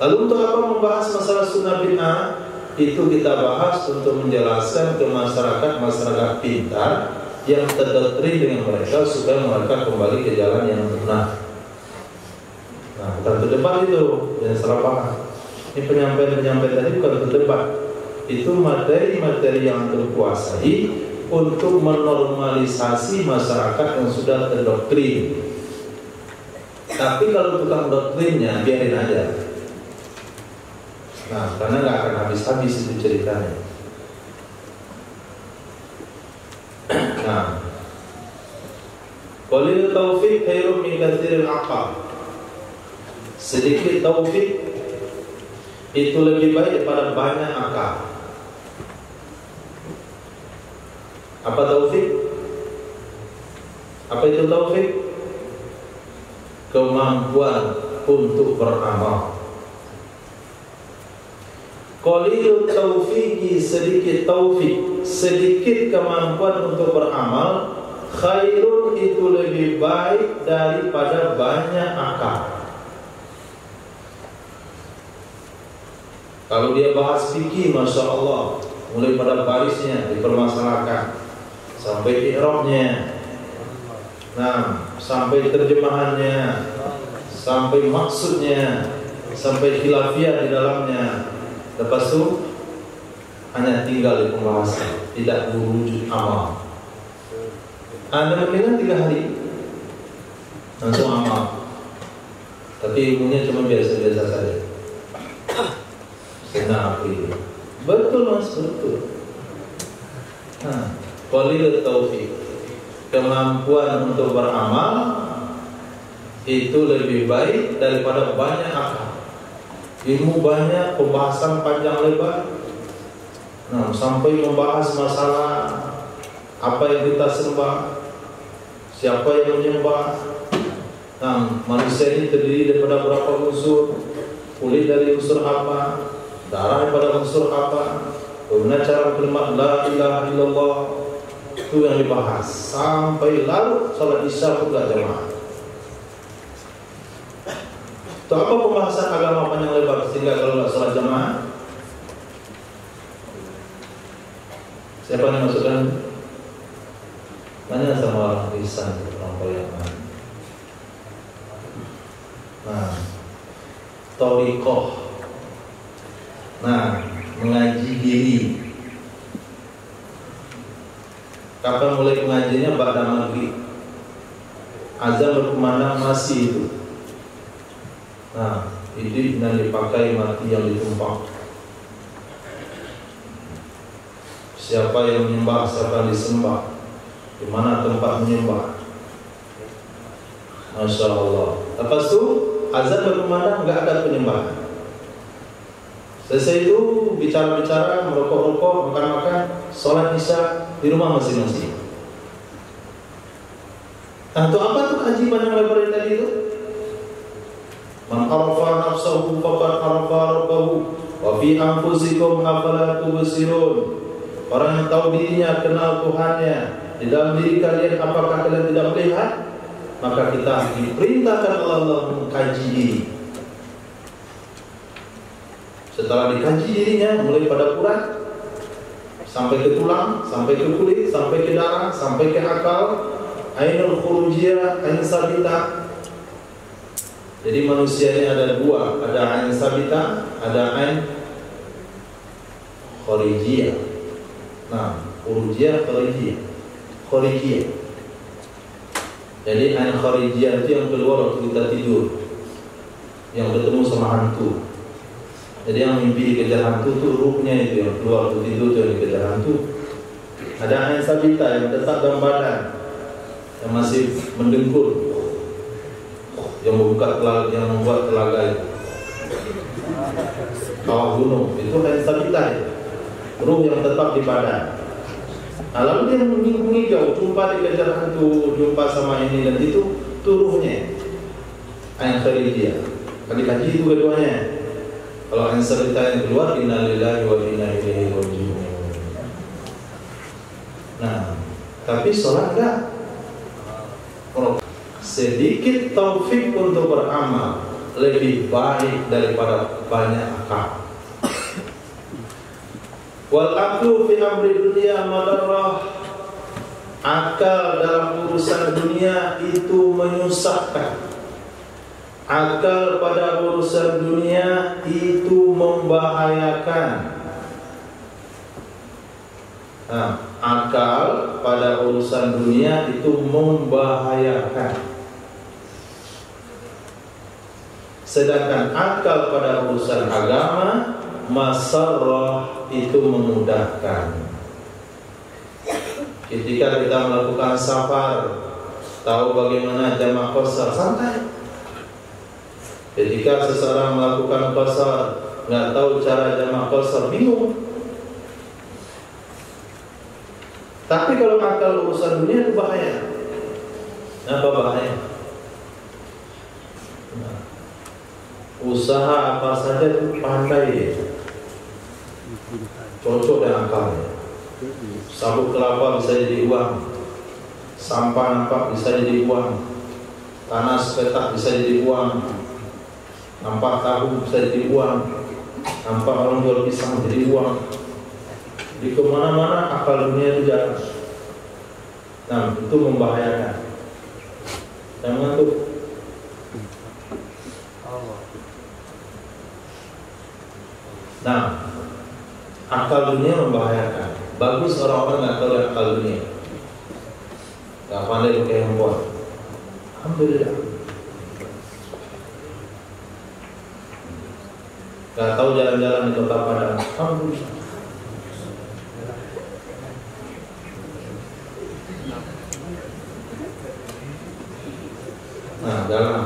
Lalu untuk apa membahas masalah sunnah bid'ah? Itu kita bahas untuk menjelaskan ke masyarakat pintar yang terdoktrin dengan mereka supaya mereka kembali ke jalan yang benar. Nah, bukan untuk debat itu, jangan salah paham. Ini penyampaian tadi bukan untuk debat. Itu materi-materi yang terkuasai untuk menormalisasi masyarakat yang sudah terdoktrin. Tapi kalau tukang doktrinnya biarin aja. Nah, karena nggak akan habis-habis itu ceritanya. Nah, qalil taufik khairum min katsiril aqab. Sedikit taufik itu lebih baik daripada banyak akal. Apa taufik? Apa itu taufik? Kemampuan untuk beramal. Qalil taufiki, sedikit taufik, sedikit kemampuan untuk beramal, khairun itu lebih baik daripada banyak akal. Kalau dia bahas fikih, masya Allah, mulai pada barisnya dipermasalahkan sampai i'rabnya, nah, sampai terjemahannya, sampai maksudnya, sampai khilafiyah di dalamnya. Lepas itu hanya tinggal di pembahasan, tidak berwujud amal. Anda mendingan 3 hari langsung amal, tapi ilmunya cuma biasa-biasa saja. Senang itu. Betul mas, betul. Nah, qalil taufik, kemampuan untuk beramal itu lebih baik daripada banyak akal. Ilmu banyak, pembahasan panjang lebar. Nah, sampai membahas masalah apa yang kita sembah, siapa yang menyembah. Nah, manusia ini terdiri daripada berapa unsur, kulit dari unsur apa, darah daripada unsur apa, bagaimana cara kalimat la ilaha illallah, itu yang dibahas sampai lalu salat isya pun gak jamaah. Itu apa pembahasan agama panjang lebar sehingga kalau gak salat jamaah? Siapa yang masukkan? Tanya sama orang lisan, orang bayangan. Nah, thariqah. Nah, mengaji diri. Kapan mulai mengajinya? Ba'da maghrib. Azan berkumandang masih itu. Nah, hidup dan dipakai, mati yang ditumpang. Siapa yang menyembah, siapa yang disembah, di mana tempat menyembah. Masya Allah. Lepas itu azan berkumandang, nggak ada penyembahan. Selesai itu bicara-bicara, merokok-rokok, makan-makan, sholat isya di rumah masing-masing. Nah, itu apa tuh keajaiban yang lebar tadi itu? Man arafa nafsahu faqad arafa rabbahu wa fi anfusikum afala tubsirun. Orang yang tahu dirinya, kenal Tuhannya, di dalam diri kalian apakah kalian tidak melihat? Maka kita diperintahkan Allah mengkaji diri. Setelah dikaji dirinya, mulai pada urat sampai ke tulang, sampai ke kulit, sampai ke darah, sampai ke akal, ainul khurujiyah, ain sabita. Jadi manusia ini ada dua, ada ain sabita, ada ain khurijiyah. Nah, khurujiyah, khurijiyah. Jadi ain khurijiyah itu yang keluar waktu kita tidur, yang ketemu sama hantu. Jadi yang mimpi dikejar hantu itu ruhnya itu yang keluar waktu tidur itu yang dikejar hantu. Ada ain sabita yang tetap dalam badan, yang masih mendengkur, yang membuka telaga, yang membuat telaga itu. Kawah gunung itu ain sabita itu. Ruh yang tetap di badan. Nah, lalu dia mengigau, jumpa dikejar hantu, jumpa sama ini dan itu ruhnya. Ain khurijiyah. Kali kaji itu keduanya. Kalau ain sabita yang keluar, inna lillahi wa inna ilaihi raji'un. Nah, tapi sholat enggak? Sedikit taufik untuk beramal lebih baik daripada banyak akal. Wal aqlu fi amri dunia madarrah. Akal dalam urusan dunia itu menyusahkan. akal pada urusan dunia itu membahayakan. Akal pada urusan dunia itu membahayakan. Sedangkan akal pada urusan agama, masarrah, itu memudahkan. Ketika kita melakukan safar, tahu bagaimana jamak qasar, santai. Ketika seseorang melakukan qasar, nggak tahu cara jamak qasar, bingung. Tapi kalau akal urusan dunia itu bahaya. Apa bahaya? Usaha apa saja itu pandai, cocok dengan akalnya. Sabuk kelapa bisa jadi uang, sampah nampak bisa jadi uang, tanah sepetak bisa jadi uang, nampak tahu bisa jadi uang, nampak orang jual pisang jadi uang. Di kemana-mana akal dunia itu jalan. Nah, itu membahayakan. Yang mengantuk. Nah, akal dunia membahayakan. Bagus orang-orang nggak tahu akal dunia, nggak pandai pakai handphone. Alhamdulillah. Nggak tahu jalan-jalan di kota Padang. Alhamdulillah. Nah, jalan.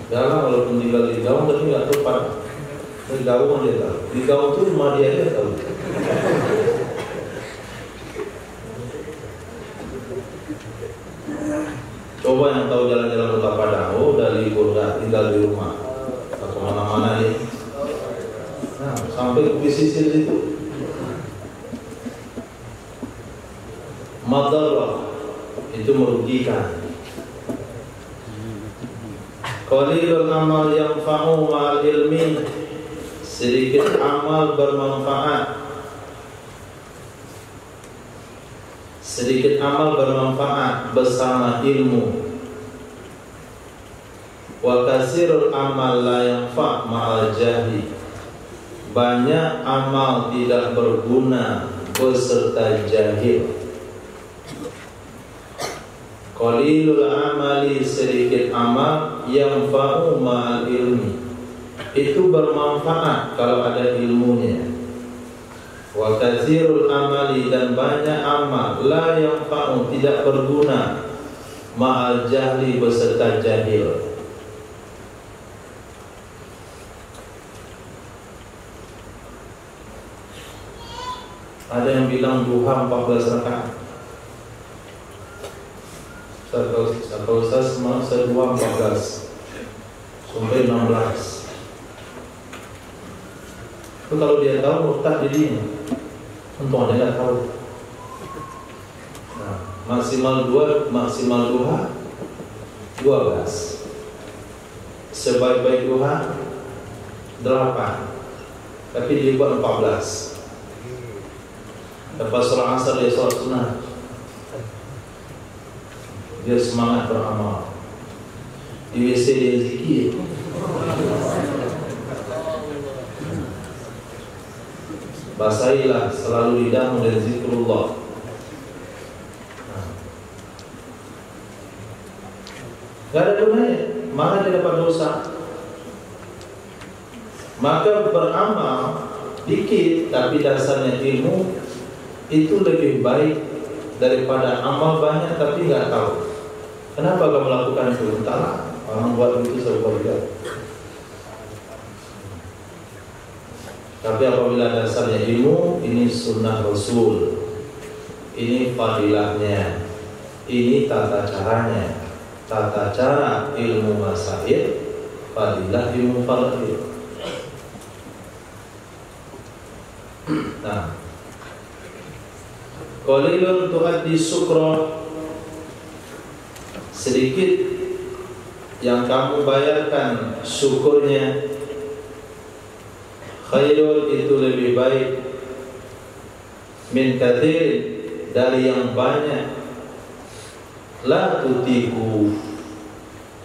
Jalan walaupun tinggal di Gaung tapi nggak tahu Padang. Di Gaung dia tahu. Di Gaung itu rumah dia tahu. Coba yang tahu jalan-jalan kota Padang, oh udah libur, udah tinggal di rumah, tak kemana-mana ya. Nah, sampai ke pesisir itu, madarah itu merugikan. Qalilul amal yanfa'u ma'al ilmi, sedikit amal bermanfaat. Sedikit amal bermanfaat bersama ilmu. Wa katsirul amal la yanfa' ma'al jahli, banyak amal tidak berguna beserta jahil. Qalilul amali, sedikit amal, yanfa'u ma'al ilmi, itu bermanfaat kalau ada ilmunya. Wa katsirul amali, dan banyak amal, la yanfa'u, tidak berguna, ma'al jahli, beserta jahil. Ada yang bilang duha 14 rakaat. Kata Ustaz saya duha 14 sampai 16. Itu kalau dia tahu murtad jadinya. Untung dia nggak tahu. Nah, maksimal duha 12. Sebaik-baik duha 8. Tapi dia buat 14. Lepas sholat asar dia sholat sunnah. Dia semangat beramal. Di WC dia zikir. Basahilah selalu lidahmu dari zikrullah. Gak ada gunanya, malah dia dapat dosa. Maka beramal dikit tapi dasarnya ilmu itu lebih baik daripada amal banyak tapi nggak tahu. Kenapa kamu melakukan itu? Entahlah, orang buat itu sebuah. Tapi apabila dasarnya ilmu, ini sunnah Rasul, ini fadilahnya, ini tata caranya, tata cara ilmu masail, fadilah ilmu fadil. Nah, qalilun tuaddi syukrah, sedikit yang kamu bayarkan syukurnya. Khairul, itu lebih baik, min katsir, dari yang banyak. la tutiku,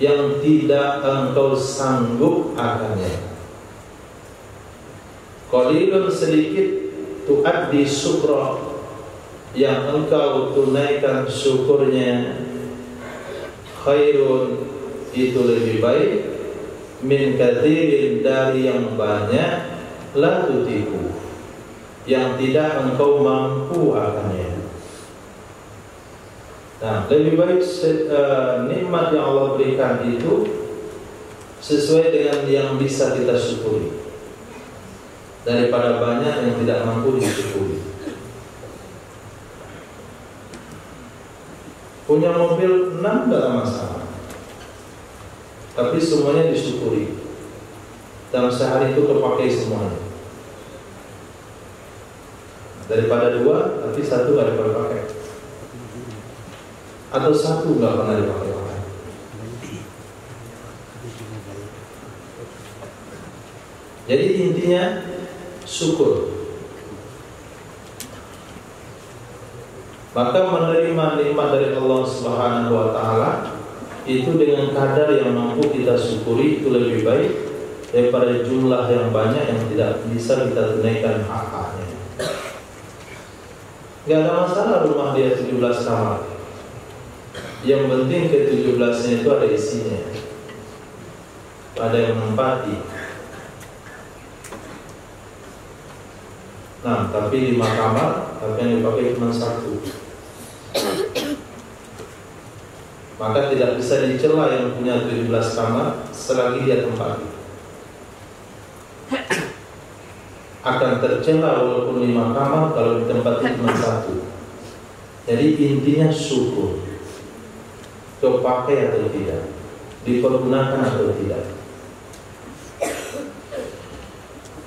yang tidak engkau sanggup akannya. Qalilun, sedikit, tuaddi syukra, yang engkau tunaikan syukurnya. Khairun, itu lebih baik, min katsirin, dari yang banyak, la tutiku, yang tidak engkau mampu akannya. Nah, lebih baik nikmat yang Allah berikan itu sesuai dengan yang bisa kita syukuri, daripada banyak yang tidak mampu disyukuri. Punya mobil 6 tidak masalah, tapi semuanya disyukuri. Dalam sehari itu terpakai semuanya. Daripada 2, tapi 1 nggak dipakai, atau 1 nggak pernah dipakai. Jadi intinya syukur. Maka menerima nikmat dari Allah Subhanahu wa taala itu dengan kadar yang mampu kita syukuri, itu lebih baik daripada jumlah yang banyak yang tidak bisa kita tunaikan hak-haknya. Gak ada masalah rumah dia 17 kamar, yang penting ke-17-nya itu ada isinya, ada yang menempati. Nah, tapi 5 kamar, tapi yang dipakai cuma 1. Maka tidak bisa dicela yang punya 17 kamar selagi dia tempati. Akan tercela walaupun 5 kamar kalau ditempati cuma 1. Jadi intinya syukur, kepakai atau tidak, dipergunakan atau tidak.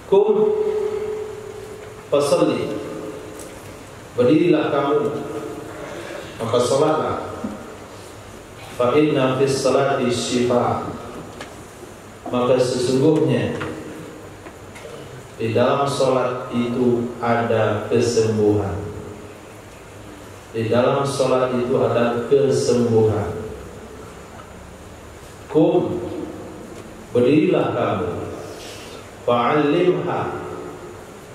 Kum fasalli, berdirilah kamu, maka salatlah. Fa inna fis salati syifa, maka sesungguhnya di dalam salat itu ada kesembuhan. Di dalam salat itu ada kesembuhan. Kum, berdirilah kamu, fa'allimha,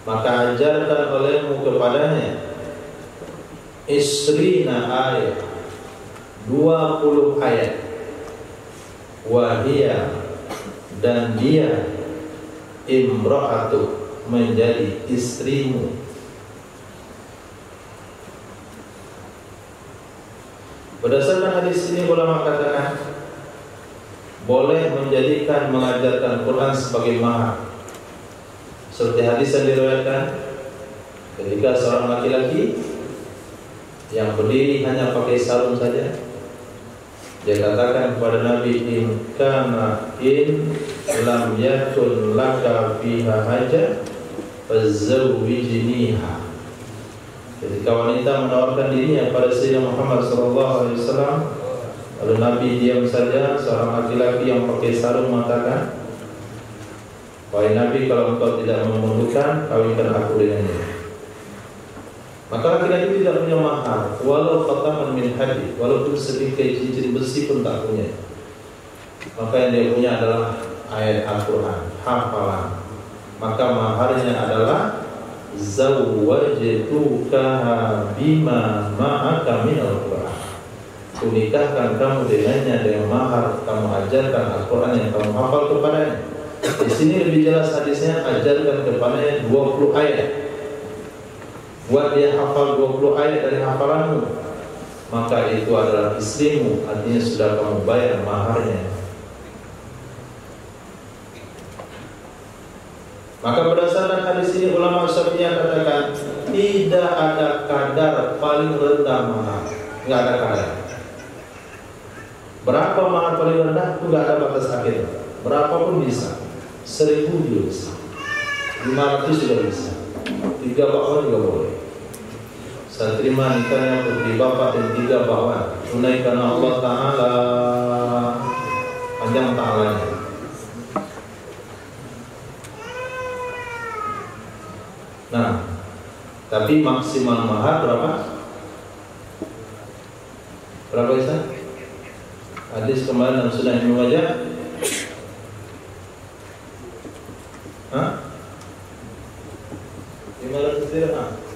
maka ajarkan olehmu kepadanya, isrina ayat, 20 ayat, wahia, dan dia, imra'atu, menjadi istrimu. Berdasarkan hadis ini ulama katakan boleh menjadikan mengajarkan Quran sebagai mahar. Seperti hadis yang diriwayatkan ketika seorang laki-laki yang berdiri hanya pakai sarung saja, dia katakan kepada Nabi, in lam yakun laka fiha haja fazawwijniha. Ketika wanita menawarkan dirinya pada Sayyidina Muhammad SAW, lalu Nabi diam saja. Seorang laki-laki yang pakai sarung mengatakan, wahai Nabi, kalau engkau tidak memerlukan, kawinkan aku dengannya. Maka laki-laki tidak punya mahar, walau khataman min hadid, walaupun sebingkai cincin besi pun tak punya. Maka yang dia punya adalah ayat Al-Quran, hafalan. Maka maharnya adalah zawwajtukaha bima ma'aka min Al-Quran. Kunikahkan kamu dengannya dengan mahar, kamu ajarkan Al-Quran yang kamu hafal kepadanya. Di sini lebih jelas hadisnya, ajarkan kepadanya 20 ayat. Buat dia hafal 20 ayat dari hafalanmu, maka itu adalah istrimu, artinya sudah kamu bayar maharnya. Maka berdasarkan hadis ini ulama Syafi'iyah katakan tidak ada kadar paling rendah mahar, nggak ada kadar. Berapa mahar paling rendah itu nggak ada batas akhir. Berapapun bisa, 1000 juga bisa, 500 juga bisa, 3 bakwan juga boleh. Saya terima nikahnya putri bapak dan 3 bakwan, tunaikan Allah Ta'ala, panjang ta'alanya. Nah, tapi maksimal mahar berapa? Berapa Isa? Hadis kemarin dalam Sunan Ibnu Majah. Hah? 500 dirham.